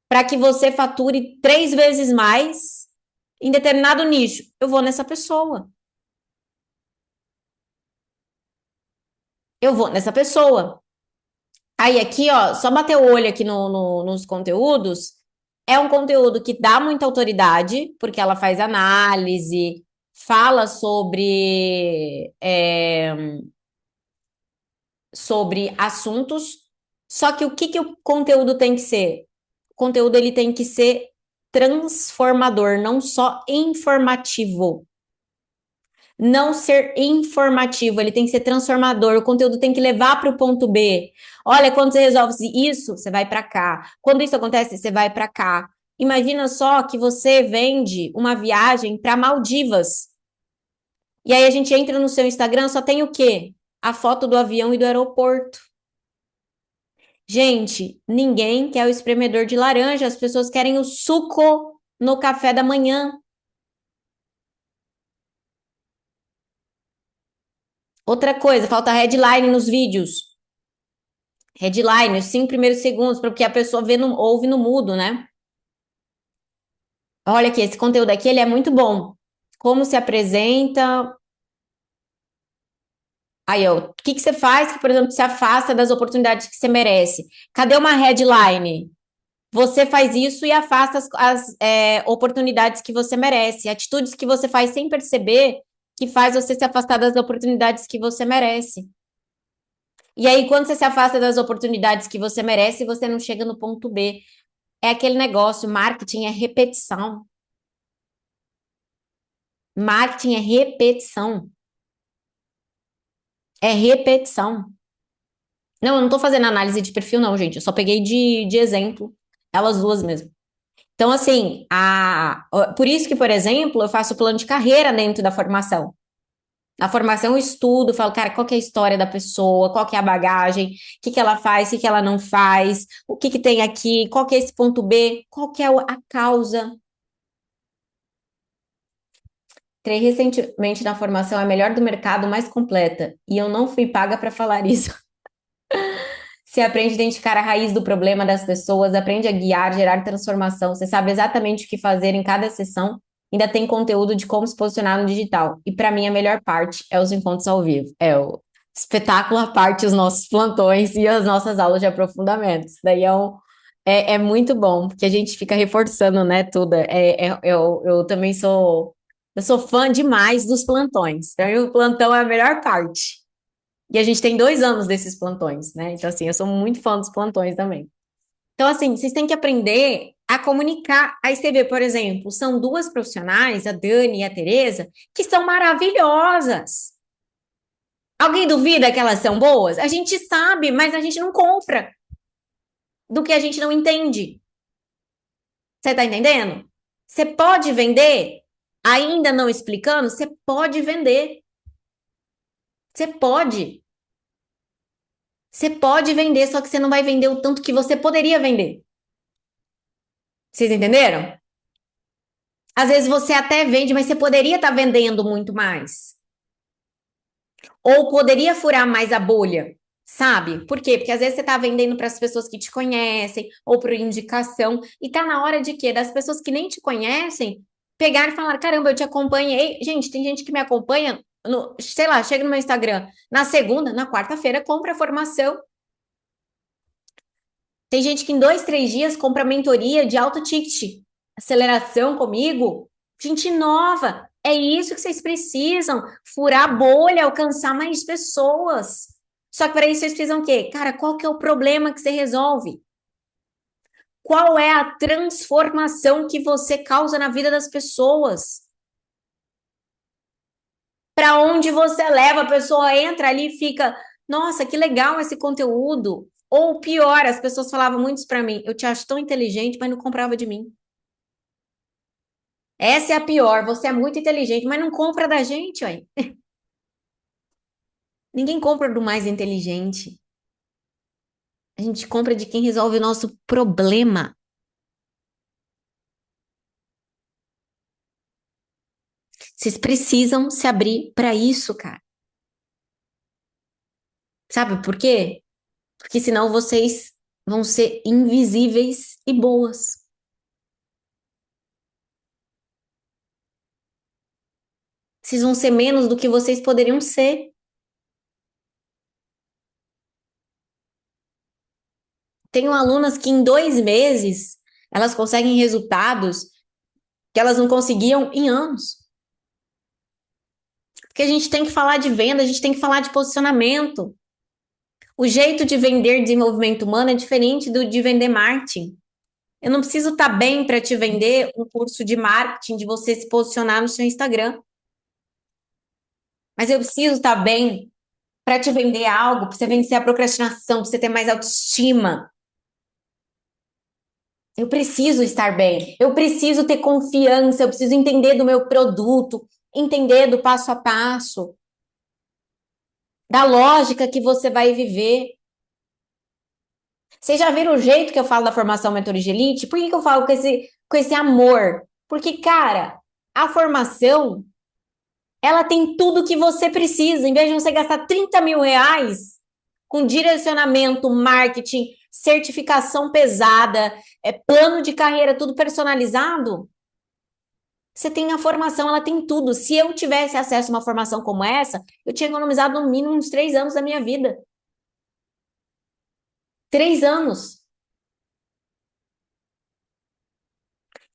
para que você fature 3 vezes mais em determinado nicho, eu vou nessa pessoa. Eu vou nessa pessoa. Aí aqui, ó, só bater o olho aqui nos conteúdos, é um conteúdo que dá muita autoridade, porque ela faz análise, fala sobre assuntos, só que o que que o conteúdo tem que ser? O conteúdo ele tem que ser transformador, não só informativo. Não ser informativo, ele tem que ser transformador. O conteúdo tem que levar para o ponto B. Olha, quando você resolve isso, você vai para cá. Quando isso acontece, você vai para cá. Imagina só que você vende uma viagem para Maldivas. E aí a gente entra no seu Instagram, só tem o quê? A foto do avião e do aeroporto. Gente, ninguém quer o espremedor de laranja, as pessoas querem o suco no café da manhã. Outra coisa, falta headline nos vídeos. Headline, os 5 primeiros segundos, porque a pessoa vê no, ouve no mudo, né? Olha aqui, esse conteúdo aqui, ele é muito bom. Como se apresenta. Aí, ó, o que que você faz que, por exemplo, se afasta das oportunidades que você merece? Cadê uma headline? Você faz isso e afasta as oportunidades que você merece, atitudes que você faz sem perceber que faz você se afastar das oportunidades que você merece. E aí, quando você se afasta das oportunidades que você merece, você não chega no ponto B. É aquele negócio, marketing é repetição. Marketing é repetição. É repetição. Não, eu não tô fazendo análise de perfil, não, gente. Eu só peguei de exemplo elas duas mesmo. Então, assim, por isso que, por exemplo, eu faço plano de carreira dentro da formação. Na formação eu estudo, falo, cara, qual que é a história da pessoa, qual que é a bagagem, o que que ela faz, o que que ela não faz, o que que tem aqui, qual que é esse ponto B, qual que é a causa. Entrei recentemente na formação, é a melhor do mercado, mais completa, e eu não fui paga para falar isso. Você aprende a identificar a raiz do problema das pessoas, aprende a guiar, gerar transformação. Você sabe exatamente o que fazer em cada sessão. Ainda tem conteúdo de como se posicionar no digital. E para mim, a melhor parte é os encontros ao vivo. É o espetáculo à parte, os nossos plantões e as nossas aulas de aprofundamento. Isso daí é muito bom, porque a gente fica reforçando, né, tudo. Eu também sou fã demais dos plantões. Então, o plantão é a melhor parte. E a gente tem 2 anos desses plantões, né? Então, assim, eu sou muito fã dos plantões também. Então, assim, vocês têm que aprender a comunicar. Aí você vê, por exemplo, são duas profissionais, a Dani e a Tereza, que são maravilhosas. Alguém duvida que elas são boas? A gente sabe, mas a gente não compra do que a gente não entende. Você tá entendendo? Você pode vender, ainda não explicando, você pode vender. Você pode. Você pode vender, só que você não vai vender o tanto que você poderia vender. Vocês entenderam? Às vezes você até vende, mas você poderia estar vendendo muito mais. Ou poderia furar mais a bolha, sabe? Por quê? Porque às vezes você está vendendo para as pessoas que te conhecem, ou por indicação, e tá na hora de quê? Das pessoas que nem te conhecem, pegar e falar: caramba, eu te acompanhei. Gente, tem gente que me acompanha, sei lá, chega no meu Instagram, na segunda, na quarta-feira, compra a formação. Tem gente que em 2, 3 dias compra mentoria de alto ticket, aceleração comigo. Gente nova. É isso que vocês precisam. Furar a bolha, alcançar mais pessoas. Só que para isso vocês precisam o quê? Cara, qual que é o problema que você resolve? Qual é a transformação que você causa na vida das pessoas? Para onde você leva, a pessoa entra ali e fica, nossa, que legal esse conteúdo. Ou pior, as pessoas falavam muito para mim, eu te acho tão inteligente, mas não comprava de mim. Essa é a pior, você é muito inteligente, mas não compra da gente, aí. Ninguém compra do mais inteligente. A gente compra de quem resolve o nosso problema. Vocês precisam se abrir para isso, cara. Sabe por quê? Porque senão vocês vão ser invisíveis e boas. Vocês vão ser menos do que vocês poderiam ser. Tenho alunas que em 2 meses elas conseguem resultados que elas não conseguiam em anos. Porque a gente tem que falar de venda, a gente tem que falar de posicionamento. O jeito de vender desenvolvimento humano é diferente do de vender marketing. Eu não preciso estar bem para te vender um curso de marketing, de você se posicionar no seu Instagram. Mas eu preciso estar bem para te vender algo, para você vencer a procrastinação, para você ter mais autoestima. Eu preciso estar bem. Eu preciso ter confiança. Eu preciso entender do meu produto, entender do passo a passo, da lógica que você vai viver. Vocês já viram o jeito que eu falo da formação Mentores de Elite? Por que que eu falo com esse amor? Porque, cara, a formação, ela tem tudo que você precisa. Em vez de você gastar 30 mil reais com direcionamento, marketing, certificação pesada, plano de carreira, tudo personalizado, você tem a formação, ela tem tudo. Se eu tivesse acesso a uma formação como essa, eu tinha economizado no mínimo uns 3 anos da minha vida. 3 anos.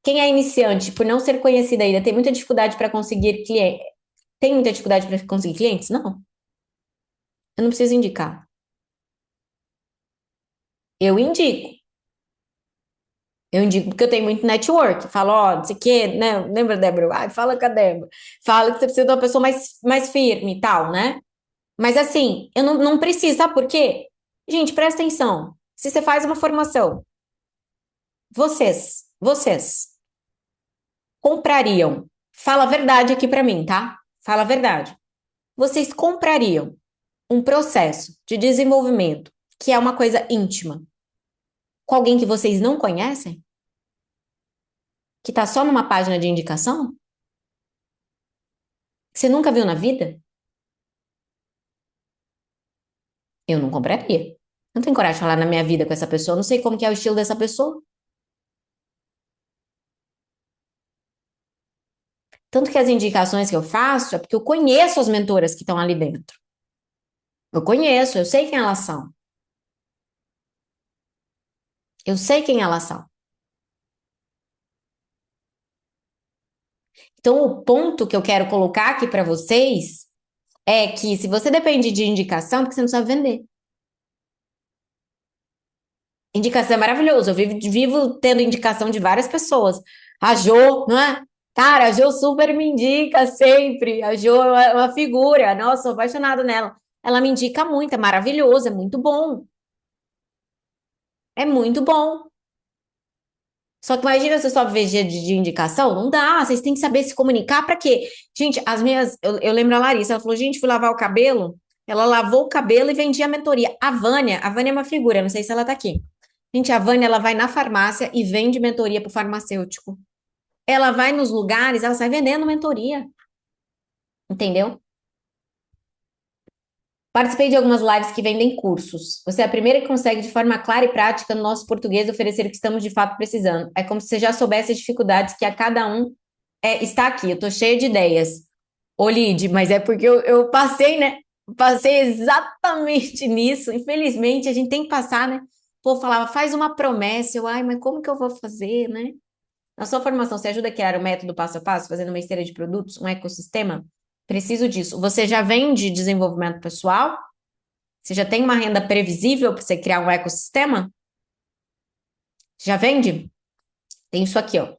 Quem é iniciante, por não ser conhecida ainda, tem muita dificuldade para conseguir cliente. Tem muita dificuldade para conseguir clientes? Não. Eu não preciso indicar. Eu indico. Eu indico porque eu tenho muito network. Falo, ó, não sei o quê, né? Lembra, Débora? Ai, fala com a Débora. Fala que você precisa de uma pessoa mais firme e tal, né? Mas assim, eu não preciso, sabe por quê? Gente, presta atenção. Se você faz uma formação, vocês comprariam. Fala a verdade aqui pra mim, tá? Fala a verdade. Vocês comprariam um processo de desenvolvimento que é uma coisa íntima com alguém que vocês não conhecem? Que tá só numa página de indicação? Que você nunca viu na vida? Eu não compraria. Não tenho coragem de falar na minha vida com essa pessoa, não sei como que é o estilo dessa pessoa. Tanto que as indicações que eu faço é porque eu conheço as mentoras que estão ali dentro. Eu conheço, eu sei quem elas são. Eu sei quem elas são. Então, o ponto que eu quero colocar aqui para vocês é que se você depende de indicação, porque você não sabe vender. Indicação é maravilhoso. Eu vivo tendo indicação de várias pessoas. A Jo, não é? Cara, a Jo super me indica sempre. A Jo é uma figura. Nossa, sou apaixonada nela. Ela me indica muito, é maravilhoso, é muito bom. É muito bom. Só que imagina você só viver de indicação? Não dá, vocês têm que saber se comunicar para quê? Gente, as minhas. Eu lembro a Larissa, ela falou: gente, fui lavar o cabelo. Ela lavou o cabelo e vendia a mentoria. A Vânia é uma figura, não sei se ela tá aqui. Gente, a Vânia, ela vai na farmácia e vende mentoria pro farmacêutico. Ela vai nos lugares, ela sai vendendo mentoria, entendeu? Participei de algumas lives que vendem cursos. Você é a primeira que consegue, de forma clara e prática, no nosso português, oferecer o que estamos de fato precisando. É como se você já soubesse as dificuldades que a cada um está aqui. Eu tô cheia de ideias. Ô, Lid, mas é porque eu passei, né? Passei exatamente nisso. Infelizmente, a gente tem que passar, né? O povo falava, faz uma promessa. Eu, ai, mas como que eu vou fazer, né? Na sua formação, você ajuda a criar o método passo a passo, fazendo uma esteira de produtos, um ecossistema? Preciso disso. Você já vem de desenvolvimento pessoal? Você já tem uma renda previsível para você criar um ecossistema? Já vende? Tem isso aqui, ó.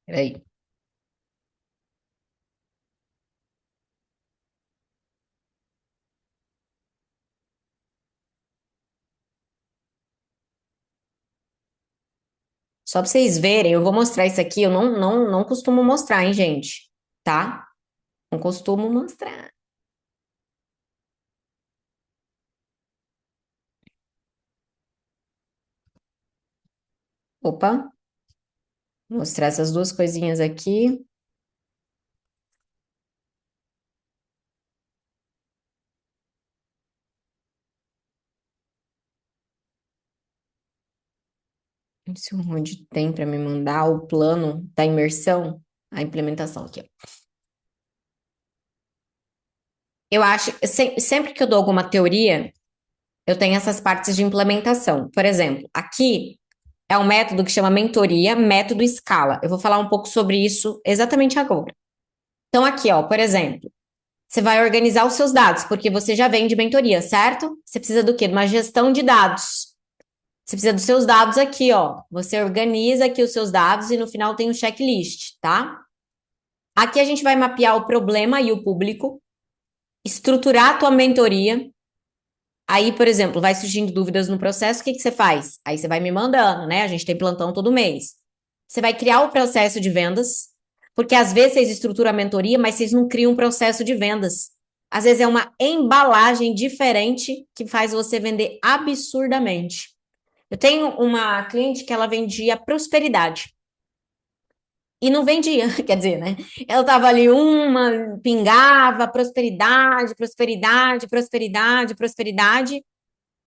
Peraí. Só para vocês verem, eu vou mostrar isso aqui. Eu não costumo mostrar, hein, gente? Tá? Não costumo mostrar. Opa, vou mostrar essas duas coisinhas aqui. Se onde tem para me mandar o plano da imersão, a implementação aqui, ó. Eu acho, sempre que eu dou alguma teoria, eu tenho essas partes de implementação. Por exemplo, aqui é um método que chama mentoria, método escala. Eu vou falar um pouco sobre isso exatamente agora. Então, aqui, ó, por exemplo, você vai organizar os seus dados, porque você já vem de mentoria, certo? Você precisa do quê? De uma gestão de dados. Você precisa dos seus dados aqui, ó. Você organiza aqui os seus dados e no final tem um checklist, tá? Aqui a gente vai mapear o problema e o público, estruturar a tua mentoria. Aí, por exemplo, vai surgindo dúvidas no processo, o que que você faz? Aí você vai me mandando, né? A gente tem plantão todo mês. Você vai criar o processo de vendas, porque às vezes vocês estruturam a mentoria, mas vocês não criam um processo de vendas. Às vezes é uma embalagem diferente que faz você vender absurdamente. Eu tenho uma cliente que ela vendia prosperidade. E não vendia, quer dizer, né? Ela tava ali, uma pingava, prosperidade, prosperidade, prosperidade, prosperidade.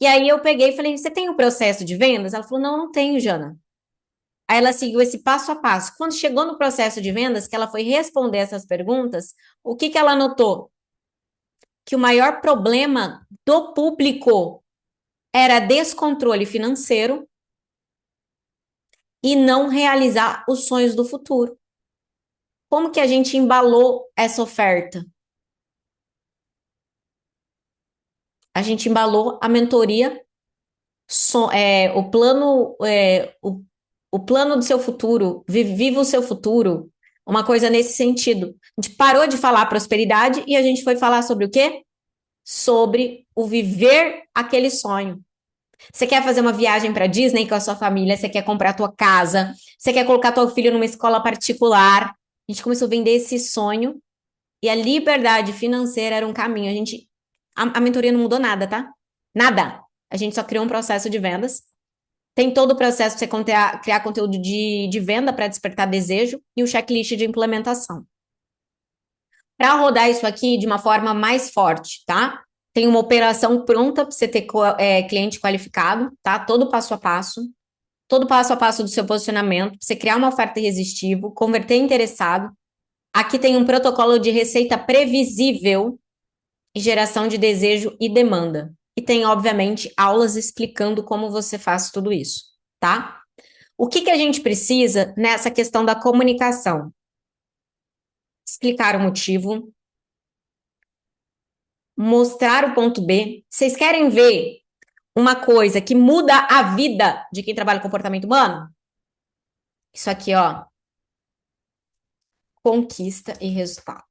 E aí eu peguei e falei: Você tem o processo de vendas? Ela falou: Não, não tenho, Jana. Aí ela seguiu esse passo a passo. Quando chegou no processo de vendas, que ela foi responder essas perguntas, o que que ela notou? Que o maior problema do público era descontrole financeiro e não realizar os sonhos do futuro. Como que a gente embalou essa oferta? A gente embalou a mentoria, o plano, o plano do seu futuro, viva o seu futuro, uma coisa nesse sentido. A gente parou de falar prosperidade e a gente foi falar sobre o quê? Sobre o viver aquele sonho. Você quer fazer uma viagem para Disney com a sua família, você quer comprar a tua casa, você quer colocar teu filho numa escola particular. A gente começou a vender esse sonho e a liberdade financeira era um caminho. A mentoria não mudou nada, tá? Nada. A gente só criou um processo de vendas. Tem todo o processo de você criar conteúdo de venda para despertar desejo e o checklist de implementação. Para rodar isso aqui de uma forma mais forte, tá? Tem uma operação pronta para você ter cliente qualificado, tá? Todo passo a passo do seu posicionamento, para você criar uma oferta irresistível, converter interessado. Aqui tem um protocolo de receita previsível e geração de desejo e demanda. E tem, obviamente, aulas explicando como você faz tudo isso, tá? O que que a gente precisa nessa questão da comunicação? Explicar o motivo, mostrar o ponto B. Vocês querem ver uma coisa que muda a vida de quem trabalha com comportamento humano? Isso aqui, ó. Conquista e resultado.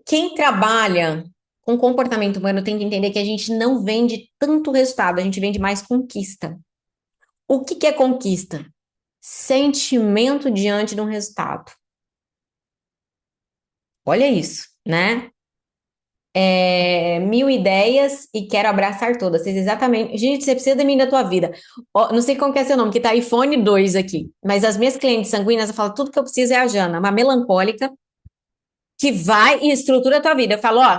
Quem trabalha com comportamento humano tem que entender que a gente não vende tanto resultado, a gente vende mais conquista. O que que é conquista? Sentimento diante de um resultado. Olha isso, né? 1000 ideias e quero abraçar todas. Vocês exatamente. Gente, você precisa de mim da tua vida. Ó, não sei qual que é seu nome, que tá iPhone 2 aqui. Mas as minhas clientes sanguíneas, eu falo, tudo que eu preciso é a Jana, uma melancólica que vai e estrutura a tua vida. Eu falo, ó,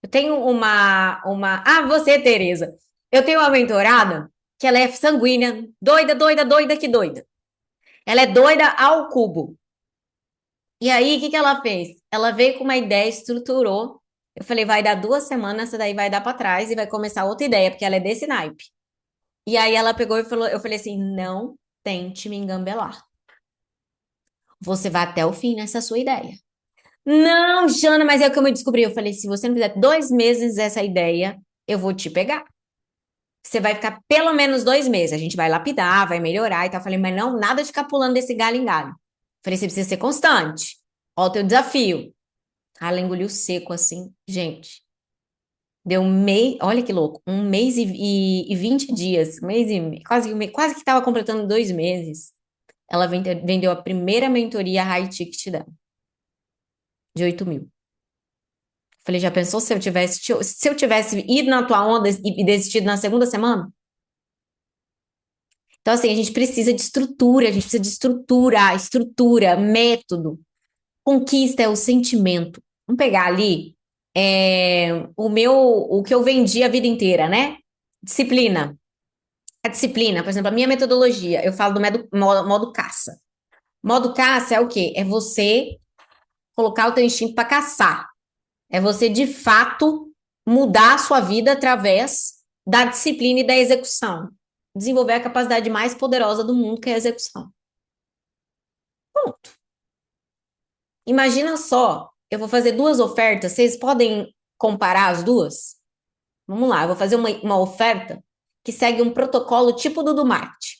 eu tenho Ah, você, Tereza. Eu tenho uma mentorada que ela é sanguínea, doida, doida, doida, que doida. Ela é doida ao cubo. E aí, o que que ela fez? Ela veio com uma ideia, estruturou. Eu falei, vai dar 2 semanas, essa daí vai dar pra trás e vai começar outra ideia, porque ela é desse naipe. E aí ela pegou e falou, eu falei assim, não tente me engambelar. Você vai até o fim nessa sua ideia. Não, Jana, mas é o que eu me descobri. Eu falei, se você não fizer 2 meses essa ideia, eu vou te pegar. Você vai ficar pelo menos 2 meses. A gente vai lapidar, vai melhorar e tal. Eu falei, mas não, nada de ficar pulando desse galho em galho. Eu falei, você precisa ser constante. Olha o teu desafio. Ela engoliu seco assim. Gente, Deu um mês, olha que louco, um mês e 20 dias, um mês e quase que estava completando 2 meses. Ela vendeu a primeira mentoria high ticket dela, de 8 mil. Falei, já pensou se eu tivesse ido na tua onda e desistido na segunda semana? Então, assim, a gente precisa de estrutura, a gente precisa de estrutura, método. Conquista é o sentimento. Vamos pegar ali o que eu vendi a vida inteira, né? Disciplina. A disciplina, por exemplo, a minha metodologia, eu falo do modo caça. Modo caça é o quê? É você colocar o teu instinto para caçar. É você, de fato, mudar a sua vida através da disciplina e da execução. Desenvolver a capacidade mais poderosa do mundo, que é a execução. Ponto. Imagina só, eu vou fazer duas ofertas, vocês podem comparar as duas? Vamos lá, eu vou fazer uma oferta que segue um protocolo tipo do marketing.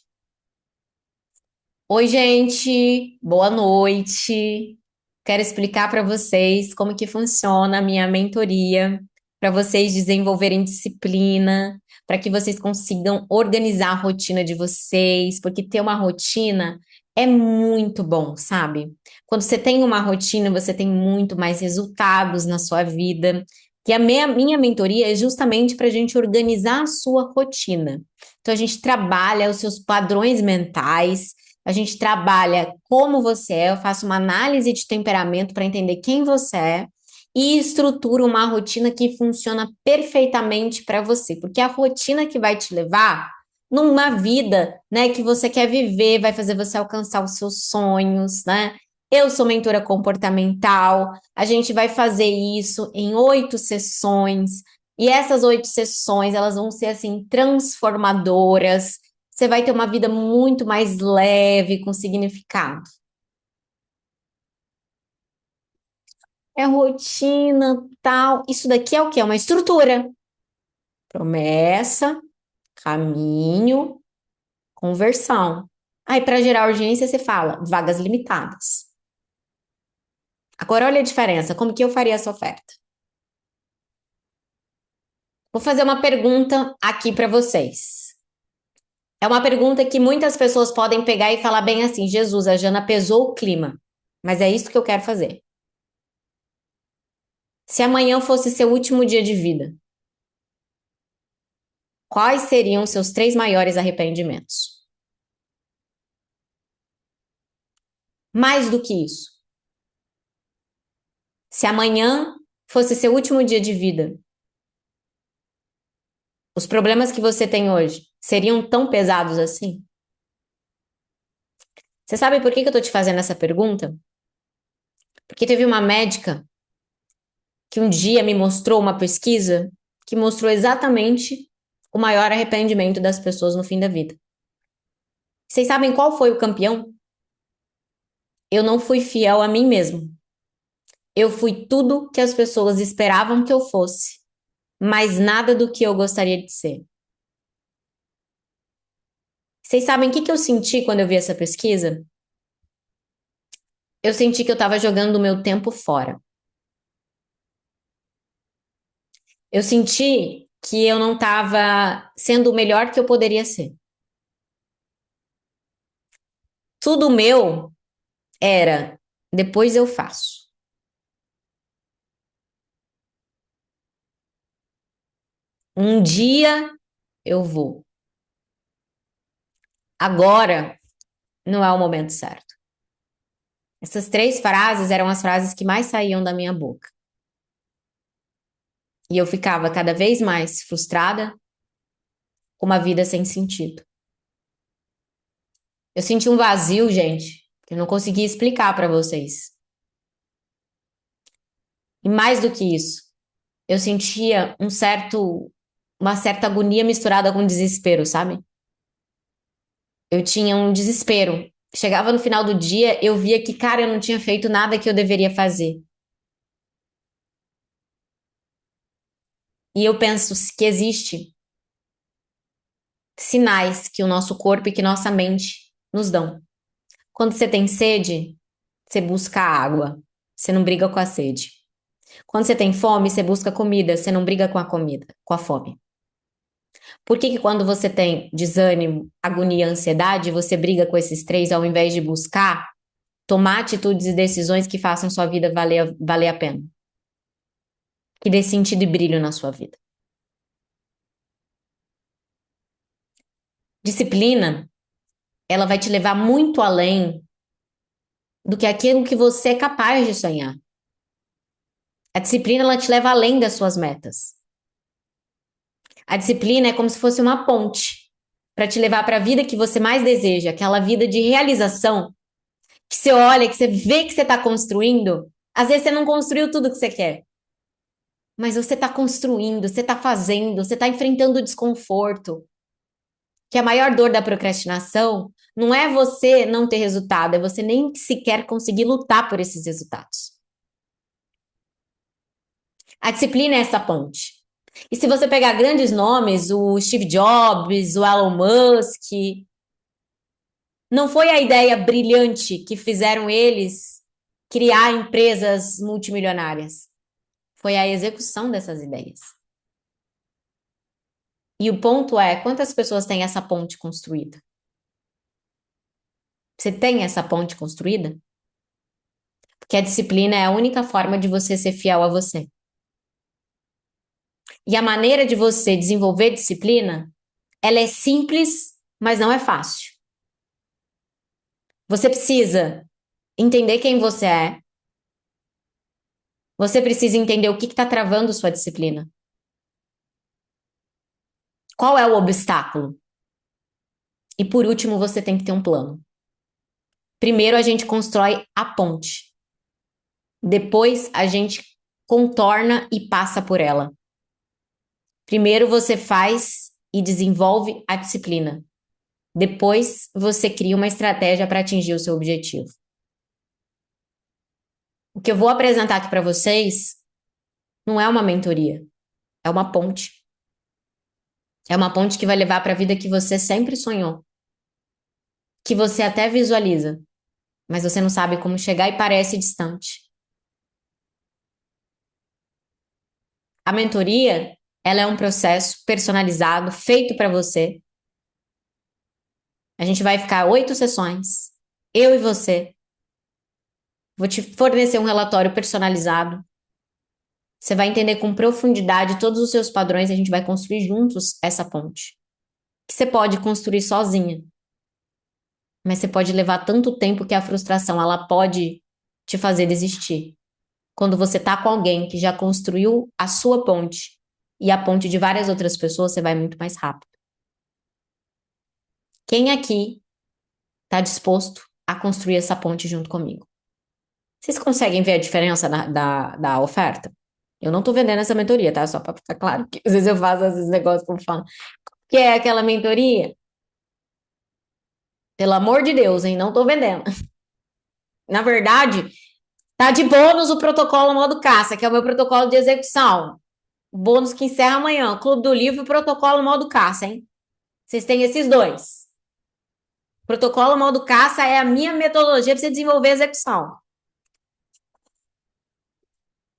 Oi, gente, boa noite. Quero explicar para vocês como que funciona a minha mentoria, para vocês desenvolverem disciplina, para que vocês consigam organizar a rotina de vocês, porque ter uma rotina é muito bom, sabe? Quando você tem uma rotina, você tem muito mais resultados na sua vida. E a minha mentoria é justamente para a gente organizar a sua rotina. Então, a gente trabalha os seus padrões mentais, a gente trabalha como você é, eu faço uma análise de temperamento para entender quem você é e estruturo uma rotina que funciona perfeitamente para você, porque é a rotina que vai te levar numa vida, né, que você quer viver, vai fazer você alcançar os seus sonhos, né? Eu sou mentora comportamental, a gente vai fazer isso em 8 sessões, e essas 8 sessões, elas vão ser, assim, transformadoras, você vai ter uma vida muito mais leve, com significado. É rotina, tal. Isso daqui é o quê? É uma estrutura. Promessa, caminho, conversão. Aí, para gerar urgência, você fala vagas limitadas. Agora, olha a diferença. Como que eu faria essa oferta? Vou fazer uma pergunta aqui para vocês. É uma pergunta que muitas pessoas podem pegar e falar bem assim: Jesus, a Jana pesou o clima. Mas é isso que eu quero fazer. Se amanhã fosse seu último dia de vida, quais seriam seus 3 maiores arrependimentos? Mais do que isso, se amanhã fosse seu último dia de vida, os problemas que você tem hoje seriam tão pesados assim? Você sabe por que eu tô te fazendo essa pergunta? Porque teve uma médica que um dia me mostrou uma pesquisa que mostrou exatamente o maior arrependimento das pessoas no fim da vida. Vocês sabem qual foi o campeão? Eu não fui fiel a mim mesmo. Eu fui tudo que as pessoas esperavam que eu fosse, mas nada do que eu gostaria de ser. Vocês sabem o que eu senti quando eu vi essa pesquisa? Eu senti que eu estava jogando o meu tempo fora. Eu senti que eu não estava sendo o melhor que eu poderia ser. Tudo meu era depois eu faço. Um dia eu vou. Agora não é o momento certo. Essas 3 frases eram as frases que mais saíam da minha boca. E eu ficava cada vez mais frustrada com uma vida sem sentido. Eu senti um vazio, gente, que eu não conseguia explicar para vocês. E mais do que isso, eu sentia uma certa agonia misturada com desespero, sabe? Eu tinha um desespero. Chegava no final do dia, eu via que, cara, eu não tinha feito nada que eu deveria fazer. E eu penso que existe sinais que o nosso corpo e que nossa mente nos dão. Quando você tem sede, você busca água. Você não briga com a sede. Quando você tem fome, você busca comida, você não briga com a comida, com a fome. Por que que quando você tem desânimo, agonia, ansiedade, você briga com esses três ao invés de buscar tomar atitudes e decisões que façam sua vida valer a pena? Que dê sentido e brilho na sua vida. Disciplina, ela vai te levar muito além do que aquilo que você é capaz de sonhar. A disciplina, ela te leva além das suas metas. A disciplina é como se fosse uma ponte para te levar para a vida que você mais deseja, aquela vida de realização, que você olha, que você vê que você está construindo. Às vezes você não construiu tudo que você quer, mas você está construindo, você está fazendo, você está enfrentando o desconforto. Que a maior dor da procrastinação não é você não ter resultado, é você nem sequer conseguir lutar por esses resultados. A disciplina é essa ponte. E se você pegar grandes nomes, o Steve Jobs, o Elon Musk, não foi a ideia brilhante que fizeram eles criar empresas multimilionárias. Foi a execução dessas ideias. E o ponto é, quantas pessoas têm essa ponte construída? Você tem essa ponte construída? Porque a disciplina é a única forma de você ser fiel a você. E a maneira de você desenvolver disciplina, ela é simples, mas não é fácil. Você precisa entender quem você é. Você precisa entender o que está travando sua disciplina. Qual é o obstáculo? E por último, você tem que ter um plano. Primeiro a gente constrói a ponte. Depois a gente contorna e passa por ela. Primeiro você faz e desenvolve a disciplina. Depois você cria uma estratégia para atingir o seu objetivo. O que eu vou apresentar aqui para vocês não é uma mentoria, é uma ponte. É uma ponte que vai levar para a vida que você sempre sonhou, que você até visualiza, mas você não sabe como chegar e parece distante. A mentoria, ela é um processo personalizado, feito para você. A gente vai ficar 8 sessões, eu e você. Vou te fornecer um relatório personalizado. Você vai entender com profundidade todos os seus padrões e a gente vai construir juntos essa ponte. Que você pode construir sozinha, mas você pode levar tanto tempo que a frustração ela pode te fazer desistir. Quando você tá com alguém que já construiu a sua ponte e a ponte de várias outras pessoas, você vai muito mais rápido. Quem aqui está disposto a construir essa ponte junto comigo? Vocês conseguem ver a diferença da oferta? Eu não estou vendendo essa mentoria, tá? Só para ficar claro, que às vezes eu faço esses negócios por falar. Que é aquela mentoria? Pelo amor de Deus, hein? Não estou vendendo. Na verdade, tá de bônus o protocolo modo caça, que é o meu protocolo de execução. O bônus que encerra amanhã. Clube do Livro e protocolo modo caça, hein? Vocês têm esses dois. Protocolo modo caça é a minha metodologia para você desenvolver a execução.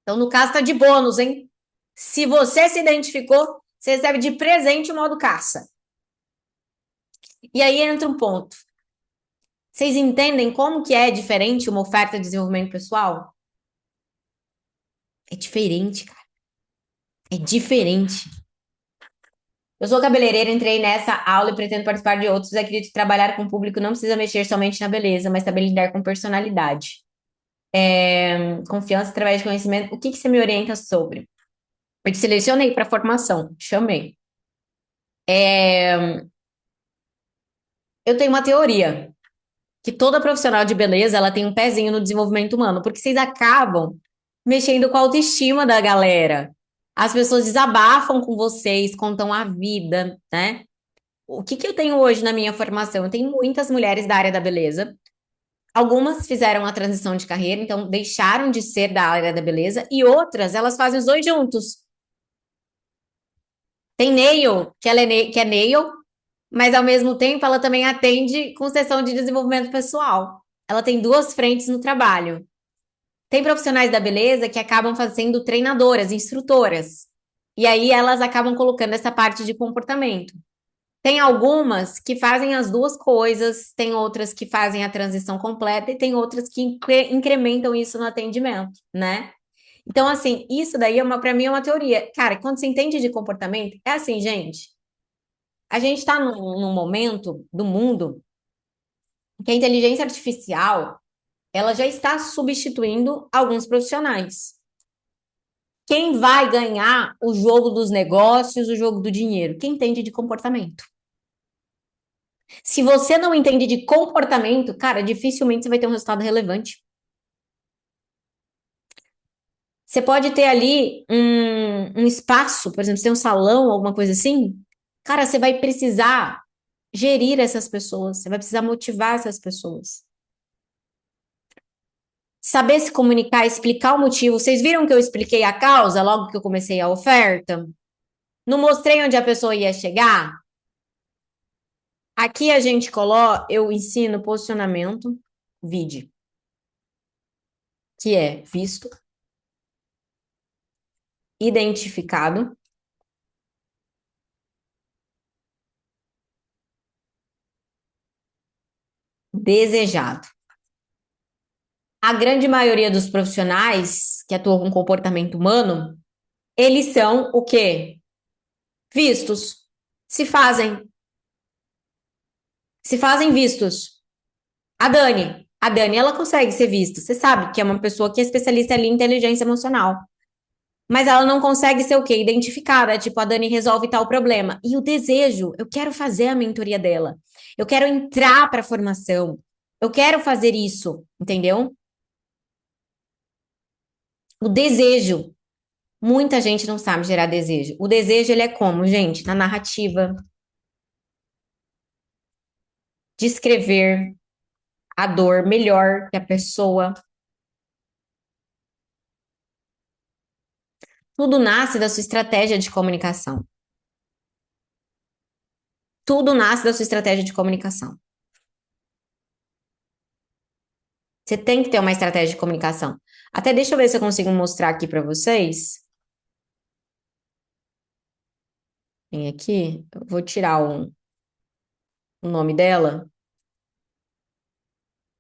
Então, no caso, tá de bônus, hein? Se você se identificou, você recebe de presente o modo caça. E aí entra um ponto. Vocês entendem como que é diferente uma oferta de desenvolvimento pessoal? É diferente, cara. É diferente. Eu sou cabeleireira, entrei nessa aula e pretendo participar de outros. Acredito que trabalhar com o público não precisa mexer somente na beleza, mas também lidar com personalidade. Confiança através de conhecimento. O que que você me orienta sobre? Eu te selecionei para formação, chamei. Eu tenho uma teoria que toda profissional de beleza ela tem um pezinho no desenvolvimento humano, porque vocês acabam mexendo com a autoestima da galera. As pessoas desabafam com vocês, contam a vida, né? O que que eu tenho hoje na minha formação? Eu tenho muitas mulheres da área da beleza. Algumas fizeram a transição de carreira, então deixaram de ser da área da beleza, e outras, elas fazem os dois juntos. Tem nail, que é nail, mas ao mesmo tempo ela também atende com sessão de desenvolvimento pessoal. Ela tem duas frentes no trabalho. Tem profissionais da beleza que acabam fazendo treinadoras, instrutoras. E aí elas acabam colocando essa parte de comportamento. Tem algumas que fazem as duas coisas, tem outras que fazem a transição completa e tem outras que incrementam isso no atendimento, né? Então, assim, isso daí para mim é uma teoria. Cara, quando você entende de comportamento, é assim, gente. A gente está num momento do mundo que a inteligência artificial ela já está substituindo alguns profissionais. Quem vai ganhar o jogo dos negócios, o jogo do dinheiro? Quem entende de comportamento. Se você não entende de comportamento, cara, dificilmente você vai ter um resultado relevante. Você pode ter ali um espaço, por exemplo, você tem um salão, alguma coisa assim. Cara, você vai precisar gerir essas pessoas, você vai precisar motivar essas pessoas. Saber se comunicar, explicar o motivo. Vocês viram que eu expliquei a causa logo que eu comecei a oferta? Não mostrei onde a pessoa ia chegar? Aqui a gente coloca, eu ensino posicionamento, vide, que é visto, identificado, desejado. A grande maioria dos profissionais que atuam com comportamento humano, eles são o quê? Vistos. Se fazem. Se fazem vistos. A Dani, ela consegue ser vista. Você sabe que é uma pessoa que é especialista ali em inteligência emocional. Mas ela não consegue ser o quê? Identificada. Tipo, a Dani resolve tal problema. E o desejo, eu quero fazer a mentoria dela. Eu quero entrar para a formação. Eu quero fazer isso, entendeu? O desejo. Muita gente não sabe gerar desejo. O desejo, ele é como, gente? Na narrativa, descrever a dor melhor que a pessoa. Tudo nasce da sua estratégia de comunicação. Tudo nasce da sua estratégia de comunicação. Você tem que ter uma estratégia de comunicação. Até deixa eu ver se eu consigo mostrar aqui para vocês. Vem aqui, eu vou tirar o nome dela.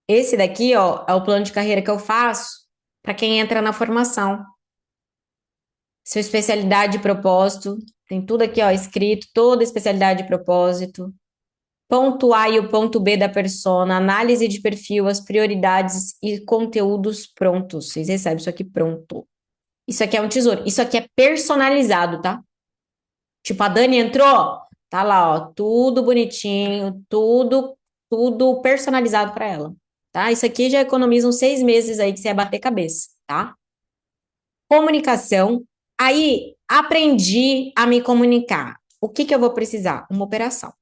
Esse daqui, ó, é o plano de carreira que eu faço para quem entra na formação. Sua especialidade e propósito. Tem tudo aqui, ó, escrito, toda a especialidade e propósito. Ponto A e o ponto B da persona, análise de perfil, as prioridades e conteúdos prontos. Vocês recebem isso aqui pronto. Isso aqui é um tesouro. Isso aqui é personalizado, tá? Tipo, a Dani entrou, tá lá, ó, tudo bonitinho, tudo personalizado para ela, tá? Isso aqui já economiza uns 6 meses aí que você ia bater cabeça, tá? Comunicação. Aí, aprendi a me comunicar. O que que eu vou precisar? Uma operação.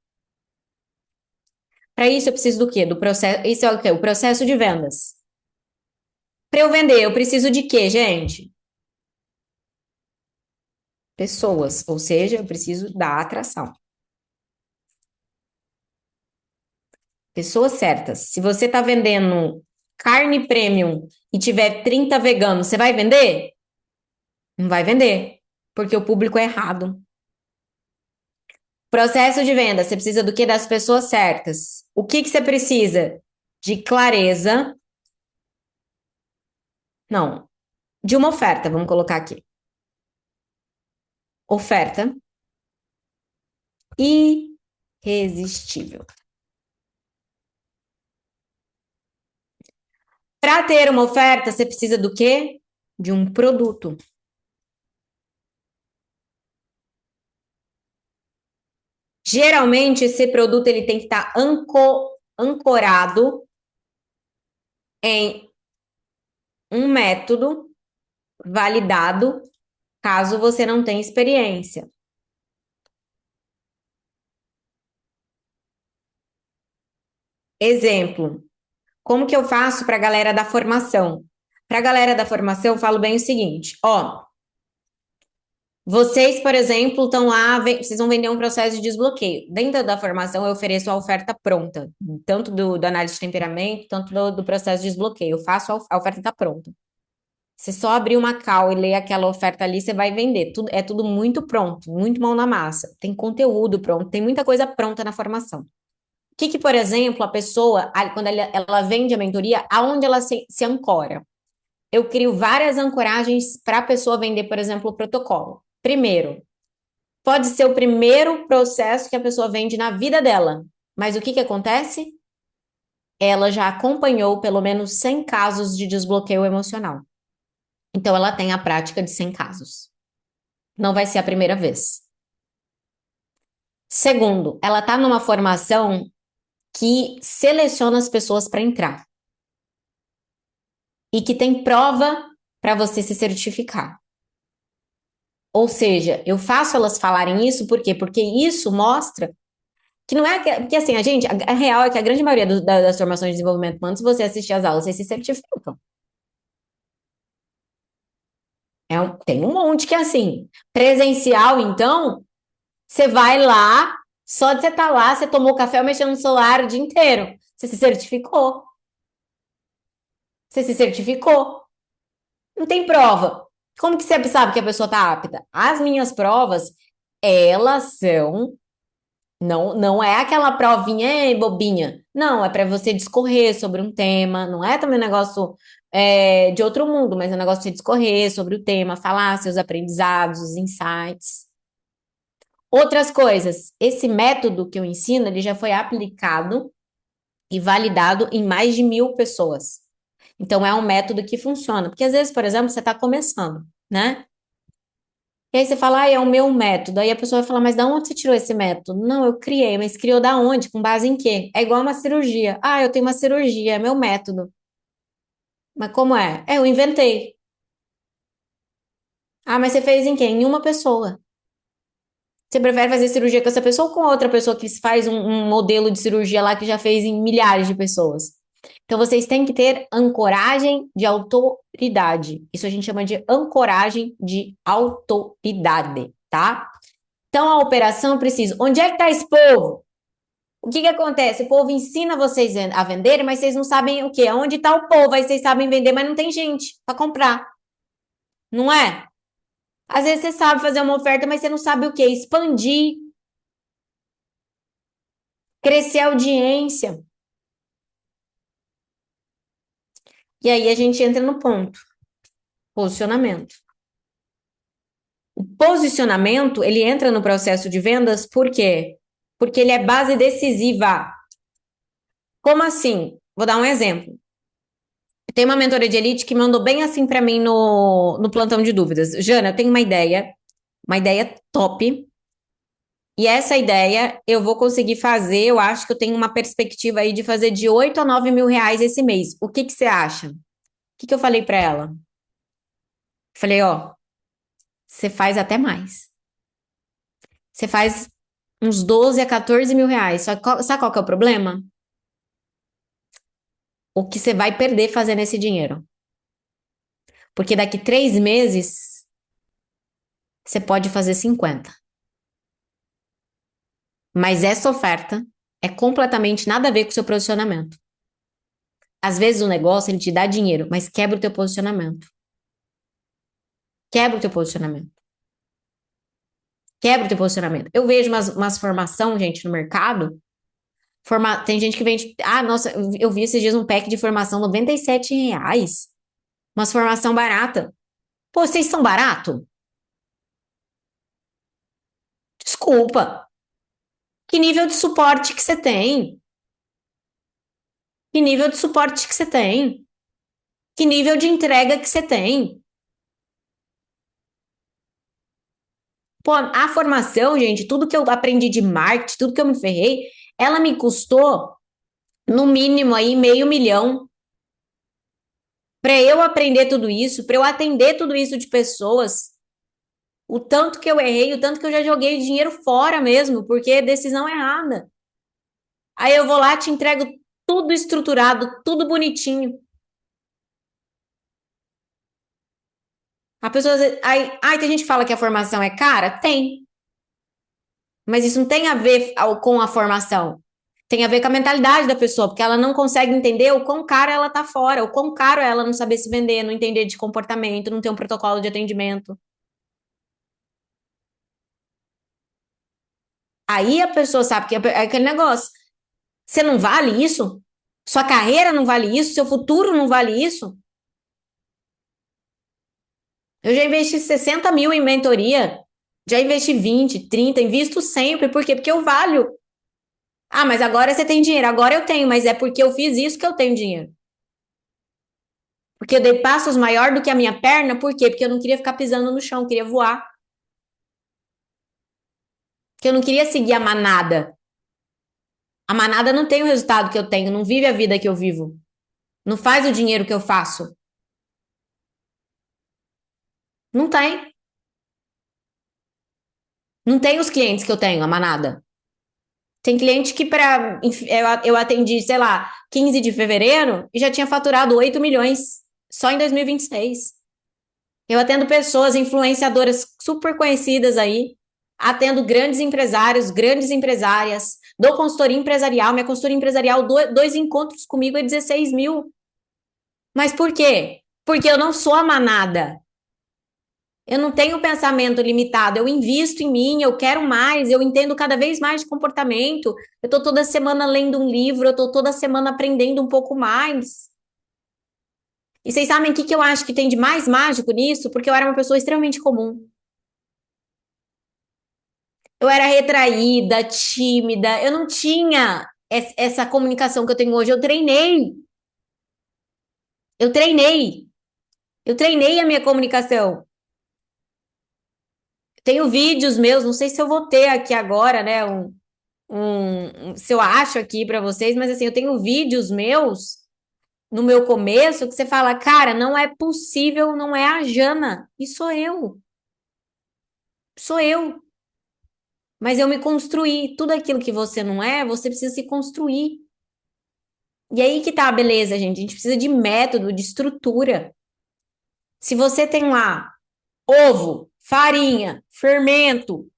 Para isso, eu preciso do quê? Do processo. Isso é o quê? O processo de vendas. Para eu vender, eu preciso de quê, gente? Pessoas, ou seja, eu preciso da atração. Pessoas certas. Se você está vendendo carne premium e tiver 30 veganos, você vai vender? Não vai vender, porque o público é errado. Processo de venda, você precisa do quê? Das pessoas certas. O que que você precisa? De clareza. Não, de uma oferta, vamos colocar aqui. Oferta irresistível. Para ter uma oferta, você precisa do quê? De um produto. Geralmente, esse produto ele tem que estar ancorado em um método validado, caso você não tenha experiência. Exemplo, como que eu faço para a galera da formação? Para a galera da formação, eu falo bem o seguinte, ó, vocês, por exemplo, estão lá, vocês vão vender um processo de desbloqueio. Dentro da formação, eu ofereço a oferta pronta, tanto do análise de temperamento, tanto do processo de desbloqueio. Eu faço a oferta está pronta. Você só abrir uma call e ler aquela oferta ali, você vai vender. Tudo, é tudo muito pronto, muito mão na massa. Tem conteúdo pronto, tem muita coisa pronta na formação. O que, por exemplo, a pessoa, quando ela vende a mentoria, aonde ela se ancora? Eu crio várias ancoragens para a pessoa vender, por exemplo, o protocolo. Primeiro, pode ser o primeiro processo que a pessoa vende na vida dela. Mas o que acontece? Ela já acompanhou pelo menos 100 casos de desbloqueio emocional. Então, ela tem a prática de 100 casos. Não vai ser a primeira vez. Segundo, ela está numa formação que seleciona as pessoas para entrar e que tem prova para você se certificar. Ou seja, eu faço elas falarem isso, por quê? Porque isso mostra que não é porque assim, a real é que a grande maioria das formações de desenvolvimento humano, se você assistir às aulas, vocês se certificam. Tem um monte que é assim. Presencial, então, você vai lá, só de você estar lá, você tomou café ou mexendo no celular o dia inteiro. Você se certificou. Você se certificou. Não tem prova. Como que você sabe que a pessoa está apta? As minhas provas, elas são. Não é aquela provinha bobinha. Não, é para você discorrer sobre um tema. Não é também um negócio de outro mundo, mas é um negócio de você discorrer sobre o tema, falar seus aprendizados, os insights. Outras coisas. Esse método que eu ensino, ele já foi aplicado e validado em mais de 1.000 pessoas. Então, é um método que funciona. Porque, às vezes, por exemplo, você está começando, né? E aí você fala, é o meu método. Aí a pessoa vai falar, mas da onde você tirou esse método? Não, eu criei, mas criou da onde? Com base em quê? É igual uma cirurgia. Ah, eu tenho uma cirurgia, é meu método. Mas como é? Eu inventei. Ah, mas você fez em quê? Em uma pessoa. Você prefere fazer cirurgia com essa pessoa ou com outra pessoa que faz um modelo de cirurgia lá que já fez em milhares de pessoas? Então, vocês têm que ter ancoragem de autoridade. Isso a gente chama de ancoragem de autoridade, tá? Então, a operação precisa. Onde é que está esse povo? O que que acontece? O povo ensina vocês a venderem, mas vocês não sabem o quê? Onde está o povo? Aí vocês sabem vender, mas não tem gente para comprar. Não é? Às vezes você sabe fazer uma oferta, mas você não sabe o quê? Expandir, crescer a audiência. E aí a gente entra no ponto. Posicionamento. O posicionamento, ele entra no processo de vendas por quê? Porque ele é base decisiva. Como assim? Vou dar um exemplo. Tem uma mentora de elite que mandou bem assim para mim no plantão de dúvidas. Jana, eu tenho uma ideia top. E essa ideia eu vou conseguir fazer. Eu acho que eu tenho uma perspectiva aí de fazer de 8 a 9 mil reais esse mês. O que que você acha? O que que eu falei para ela? Falei, ó, você faz até mais. Você faz uns 12 a 14 mil reais. Só que sabe qual que é o problema? O que você vai perder fazendo esse dinheiro. Porque daqui 3 meses você pode fazer 50. Mas essa oferta é completamente nada a ver com o seu posicionamento. Às vezes o negócio ele te dá dinheiro, mas quebra o teu posicionamento. Quebra o teu posicionamento. Quebra o teu posicionamento. Eu vejo umas formação, gente, no mercado. Tem gente que vende. Ah, nossa, eu vi esses dias um pack de formação, R$ 97. Umas formação barata. Pô, vocês são barato? Desculpa. Que nível de suporte que você tem? Que nível de suporte que você tem? Que nível de entrega que você tem? Pô, a formação, gente, tudo que eu aprendi de marketing, tudo que eu me ferrei, ela me custou no mínimo aí meio milhão para eu aprender tudo isso, para eu atender tudo isso de pessoas. O tanto que eu errei, o tanto que eu já joguei dinheiro fora mesmo, porque é decisão errada. Aí eu vou lá, te entrego tudo estruturado, tudo bonitinho. A pessoa, aí tem gente que fala que a formação é cara? Tem. Mas isso não tem a ver com a formação. Tem a ver com a mentalidade da pessoa, porque ela não consegue entender o quão caro ela tá fora, o quão caro é ela não saber se vender, não entender de comportamento, não ter um protocolo de atendimento. Aí a pessoa sabe que é aquele negócio. Você não vale isso? Sua carreira não vale isso? Seu futuro não vale isso? Eu já investi 60 mil em mentoria, já investi 20, 30, invisto sempre. Por quê? Porque eu valho. Ah, mas agora você tem dinheiro. Agora eu tenho, mas é porque eu fiz isso que eu tenho dinheiro. Porque eu dei passos maior do que a minha perna. Por quê? Porque eu não queria ficar pisando no chão, eu queria voar. Porque eu não queria seguir a manada. A manada não tem o resultado que eu tenho, não vive a vida que eu vivo. Não faz o dinheiro que eu faço. Não tem. Não tem os clientes que eu tenho, a manada. Tem cliente que eu atendi, sei lá, 15 de fevereiro e já tinha faturado 8 milhões só em 2026. Eu atendo pessoas, influenciadoras super conhecidas aí, atendo grandes empresários, grandes empresárias, dou consultoria empresarial, minha consultoria empresarial, dois encontros comigo é 16 mil. Mas por quê? Porque eu não sou a manada. Eu não tenho pensamento limitado, eu invisto em mim, eu quero mais, eu entendo cada vez mais de comportamento. Eu estou toda semana lendo um livro, eu estou toda semana aprendendo um pouco mais. E vocês sabem o que, que eu acho que tem de mais mágico nisso? Porque eu era uma pessoa extremamente comum. Eu era retraída, tímida, eu não tinha essa comunicação que eu tenho hoje. Eu treinei, eu treinei a minha comunicação. Tenho vídeos meus, não sei se eu vou ter aqui agora, né? Se eu acho aqui para vocês, mas assim, eu tenho vídeos meus no meu começo que você fala, cara, não é possível, não é a Jana, e sou eu. Mas eu me construí. Tudo aquilo que você não é, você precisa se construir. E aí que tá a beleza, gente. A gente precisa de método, de estrutura. Se você tem lá ovo, farinha, fermento,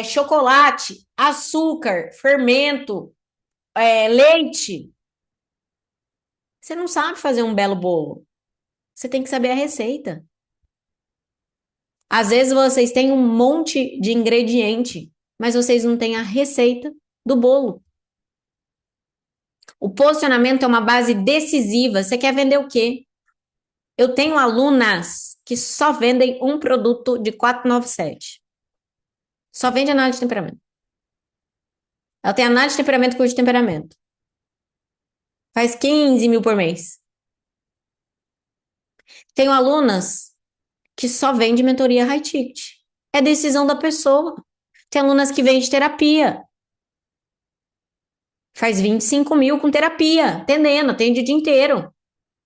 chocolate, açúcar, fermento, leite, você não sabe fazer um belo bolo. Você tem que saber a receita. Às vezes vocês têm um monte de ingrediente, mas vocês não têm a receita do bolo. O posicionamento é uma base decisiva. Você quer vender o quê? Eu tenho alunas que só vendem um produto de 497. Só vende análise de temperamento. Ela tem análise de temperamento, curso de temperamento. Faz 15 mil por mês. Tenho alunas que só vende mentoria high ticket. É decisão da pessoa. Tem alunas que vendem terapia. Faz 25 mil com terapia, atendendo, atende o dia inteiro.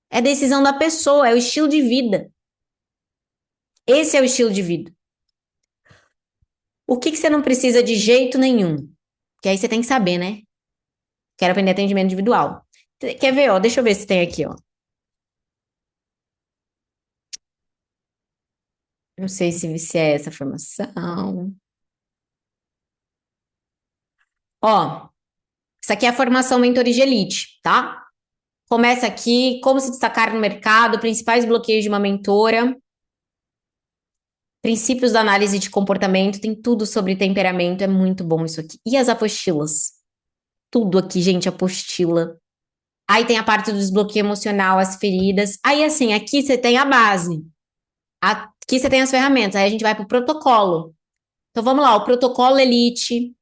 É decisão da pessoa, é o estilo de vida. Esse é o estilo de vida. O que que você não precisa de jeito nenhum? Que aí você tem que saber, né? Quero aprender atendimento individual. Quer ver, ó? Deixa eu ver se tem aqui, ó. Não sei se é essa formação. Ó, isso aqui é a formação Mentores de Elite, tá? Começa aqui, como se destacar no mercado, principais bloqueios de uma mentora, princípios da análise de comportamento, tem tudo sobre temperamento, é muito bom isso aqui. E as apostilas? Tudo aqui, gente, apostila. Aí tem a parte do desbloqueio emocional, as feridas. Aí, assim, aqui você tem a base. Aqui você tem as ferramentas. Aí a gente vai pro protocolo. Então vamos lá, o protocolo Elite.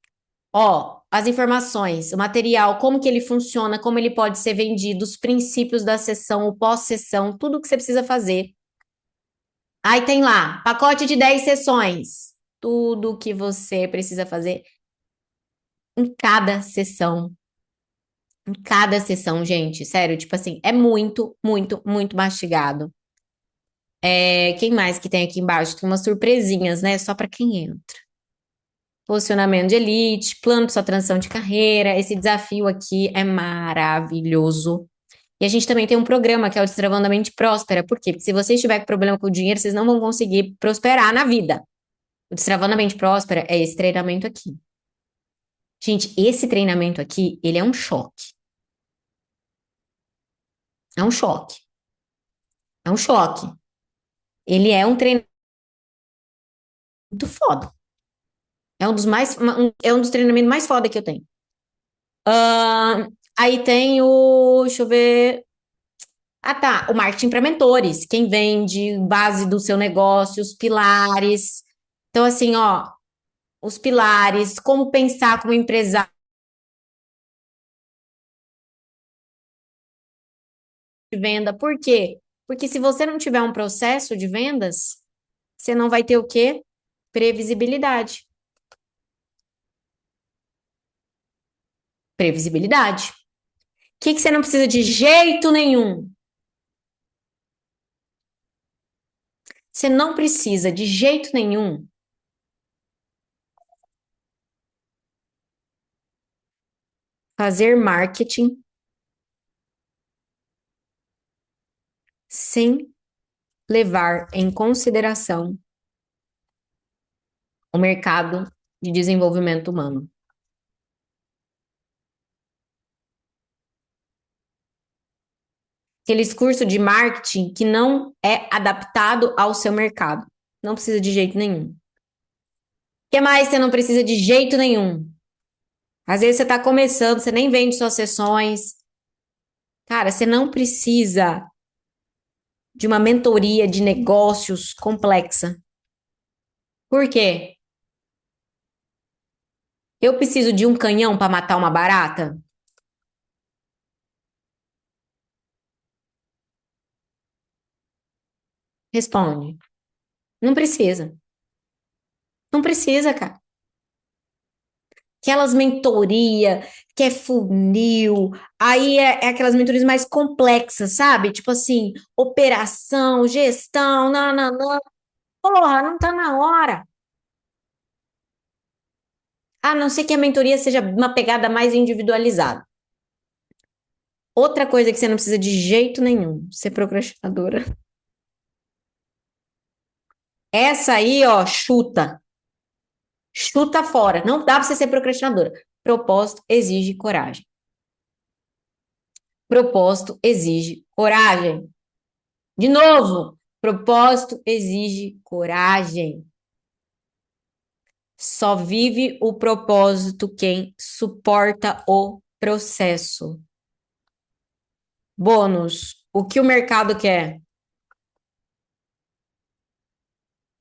Ó, as informações, o material, como que ele funciona, como ele pode ser vendido, os princípios da sessão, o pós-sessão, tudo que você precisa fazer. Aí tem lá, pacote de 10 sessões. Tudo que você precisa fazer em cada sessão. Em cada sessão, gente, sério, tipo assim, é muito, muito, muito mastigado. Quem mais que tem aqui embaixo? Tem umas surpresinhas, né? Só para quem entra. Posicionamento de elite, plano de sua transição de carreira. Esse desafio aqui é maravilhoso. E a gente também tem um programa que é o Destravando a Mente Próspera. Por quê? Porque se vocês tiverem problema com o dinheiro, vocês não vão conseguir prosperar na vida. O Destravando a Mente Próspera é esse treinamento aqui. Gente, esse treinamento aqui, ele é um choque. É um choque. É um choque. Ele é um treinamento muito foda. É um dos mais, é um dos treinamentos mais foda que eu tenho. Ah, aí tem o, deixa eu ver. Ah, tá. O marketing para mentores. Quem vende, base do seu negócio, os pilares. Então, assim, ó, os pilares, como pensar como empresário de venda. Por quê? Porque se você não tiver um processo de vendas, você não vai ter o quê? Previsibilidade. Previsibilidade. O que que você não precisa de jeito nenhum? Você não precisa de jeito nenhum fazer marketing sem levar em consideração o mercado de desenvolvimento humano. Aqueles cursos de marketing que não é adaptado ao seu mercado. Não precisa de jeito nenhum. O que mais você não precisa de jeito nenhum? Às vezes você está começando, você nem vende suas sessões. Cara, você não precisa de uma mentoria de negócios complexa. Por quê? Eu preciso de um canhão para matar uma barata? Responde. Não precisa. Não precisa, cara. Aquelas mentoria que é funil, aí é aquelas mentorias mais complexas, sabe? Tipo assim, operação, gestão, não, não, não. Porra, não tá na hora. A não ser que a mentoria seja uma pegada mais individualizada. Outra coisa que você não precisa de jeito nenhum, ser procrastinadora. Essa aí, ó, chuta. Chuta fora. Não dá pra você ser procrastinadora. Propósito exige coragem. Propósito exige coragem. De novo, propósito exige coragem. Só vive o propósito quem suporta o processo. Bônus. O que o mercado quer?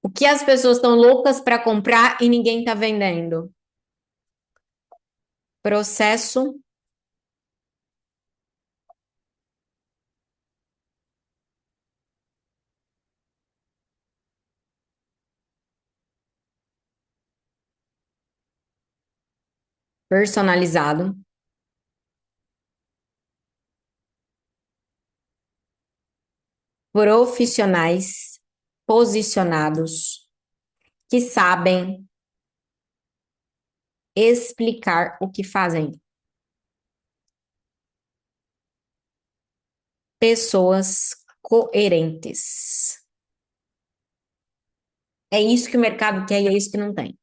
O que as pessoas estão loucas para comprar e ninguém está vendendo? Processo personalizado, profissionais posicionados que sabem explicar o que fazem. Pessoas coerentes. É isso que o mercado quer e é isso que não tem.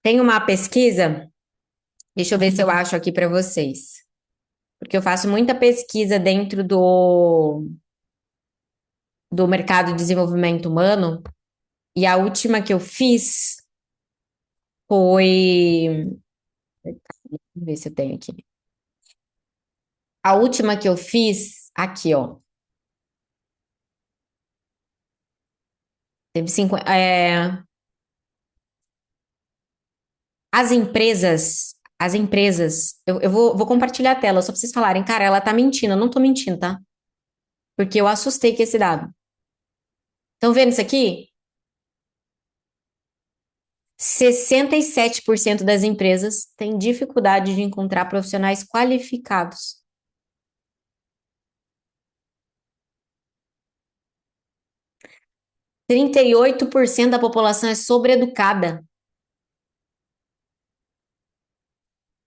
Tem uma pesquisa, deixa eu ver se eu acho aqui para vocês, porque eu faço muita pesquisa dentro do mercado de desenvolvimento humano, e a última que eu fiz foi. Deixa eu ver se eu tenho aqui. A última que eu fiz, aqui, ó. Teve 50. Eu vou compartilhar a tela, só pra vocês falarem, cara, ela tá mentindo, eu não tô mentindo, tá? Porque eu assustei com esse dado. Estão vendo isso aqui? 67% das empresas têm dificuldade de encontrar profissionais qualificados. 38% da população é sobreeducada.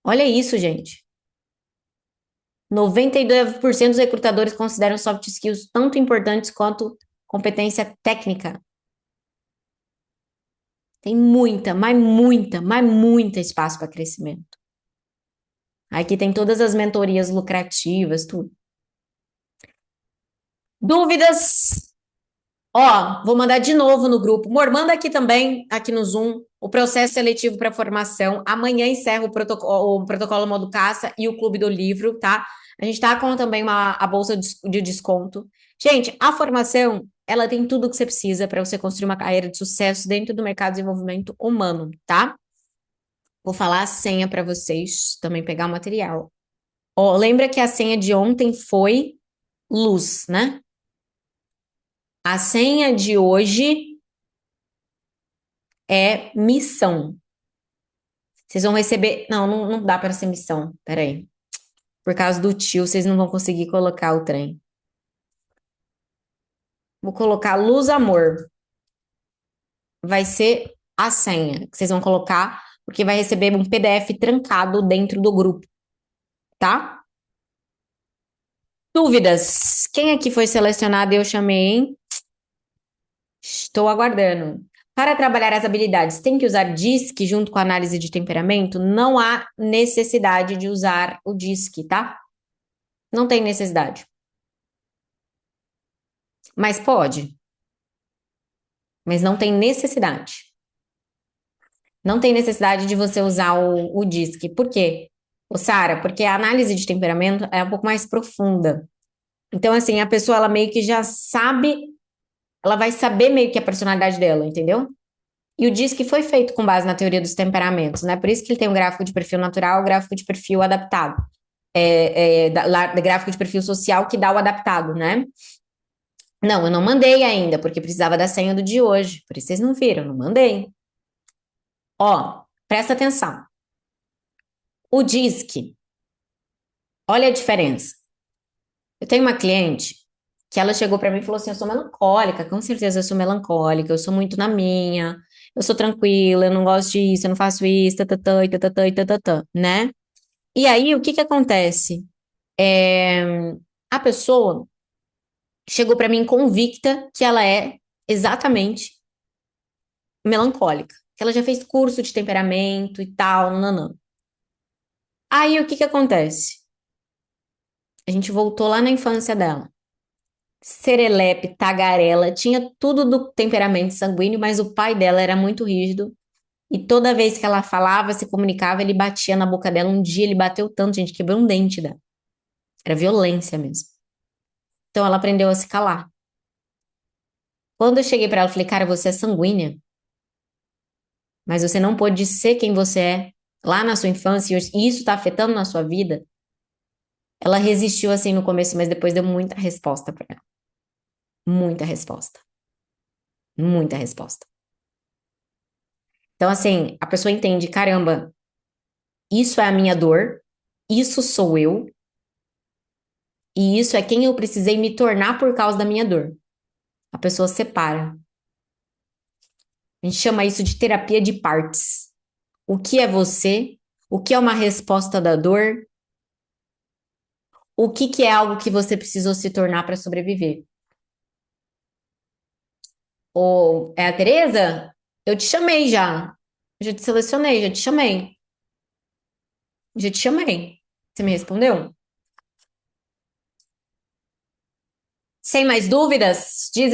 Olha isso, gente. 92% dos recrutadores consideram soft skills tanto importantes quanto competência técnica. Tem muita, mas muita espaço para crescimento. Aqui tem todas as mentorias lucrativas, tudo. Dúvidas? Ó, vou mandar de novo no grupo. Amor, manda aqui também, aqui no Zoom, o processo seletivo para formação. Amanhã encerra o protocolo modo caça e o clube do livro, tá? A gente tá com também a bolsa de desconto. Gente, a formação, ela tem tudo o que você precisa para você construir uma carreira de sucesso dentro do mercado de desenvolvimento humano, tá? Vou falar a senha para vocês também pegar o material. Ó, lembra que a senha de ontem foi luz, né? A senha de hoje é missão. Vocês vão receber. Não, não dá para ser missão. Peraí. Por causa do tio, vocês não vão conseguir colocar o trem. Vou colocar luz amor. Vai ser a senha que vocês vão colocar, porque vai receber um PDF trancado dentro do grupo, tá? Dúvidas? Quem aqui foi selecionado e eu chamei, hein? Estou aguardando. Para trabalhar as habilidades, tem que usar DISC junto com a análise de temperamento? Não há necessidade de usar o DISC, tá? Não tem necessidade. Mas pode, mas não tem necessidade. Não tem necessidade de você usar o DISC. Por quê? Ô, Sara, porque a análise de temperamento é um pouco mais profunda. Então, assim, a pessoa, ela meio que já sabe, ela vai saber meio que a personalidade dela, entendeu? E o DISC foi feito com base na teoria dos temperamentos, né? Por isso que ele tem um gráfico de perfil natural, gráfico de perfil adaptado. Gráfico de perfil social que dá o adaptado, né? Não, eu não mandei ainda, porque precisava da senha do de hoje. Por isso vocês não viram, não mandei. Ó, presta atenção. O DISC, olha a diferença. Eu tenho uma cliente que ela chegou pra mim e falou assim: eu sou melancólica, com certeza eu sou melancólica, eu sou muito na minha, eu sou tranquila, eu não gosto disso, eu não faço isso, tatatã, tatatã, tatatã, né? E aí, o que que acontece? É, a pessoa chegou pra mim convicta que ela é exatamente melancólica, que ela já fez curso de temperamento e tal, nanã. Aí, o que que acontece? A gente voltou lá na infância dela. Serelepe, tagarela, tinha tudo do temperamento sanguíneo, mas o pai dela era muito rígido. E toda vez que ela falava, se comunicava, ele batia na boca dela. Um dia ele bateu tanto, gente, quebrou um dente dela. Era violência mesmo. Então ela aprendeu a se calar. Quando eu cheguei pra ela, eu falei, cara, você é sanguínea, mas você não pôde ser quem você é lá na sua infância e isso tá afetando na sua vida. Ela resistiu assim no começo, mas depois deu muita resposta pra ela. Muita resposta. Muita resposta. Então, assim, a pessoa entende, caramba, isso é a minha dor, isso sou eu, e isso é quem eu precisei me tornar por causa da minha dor. A pessoa separa. A gente chama isso de terapia de partes. O que é você? O que é uma resposta da dor? O que que é algo que você precisou se tornar para sobreviver? Ou é a Tereza? Eu te chamei já. Já te selecionei, já te chamei. Já te chamei. Você me respondeu? Sem mais dúvidas? Diz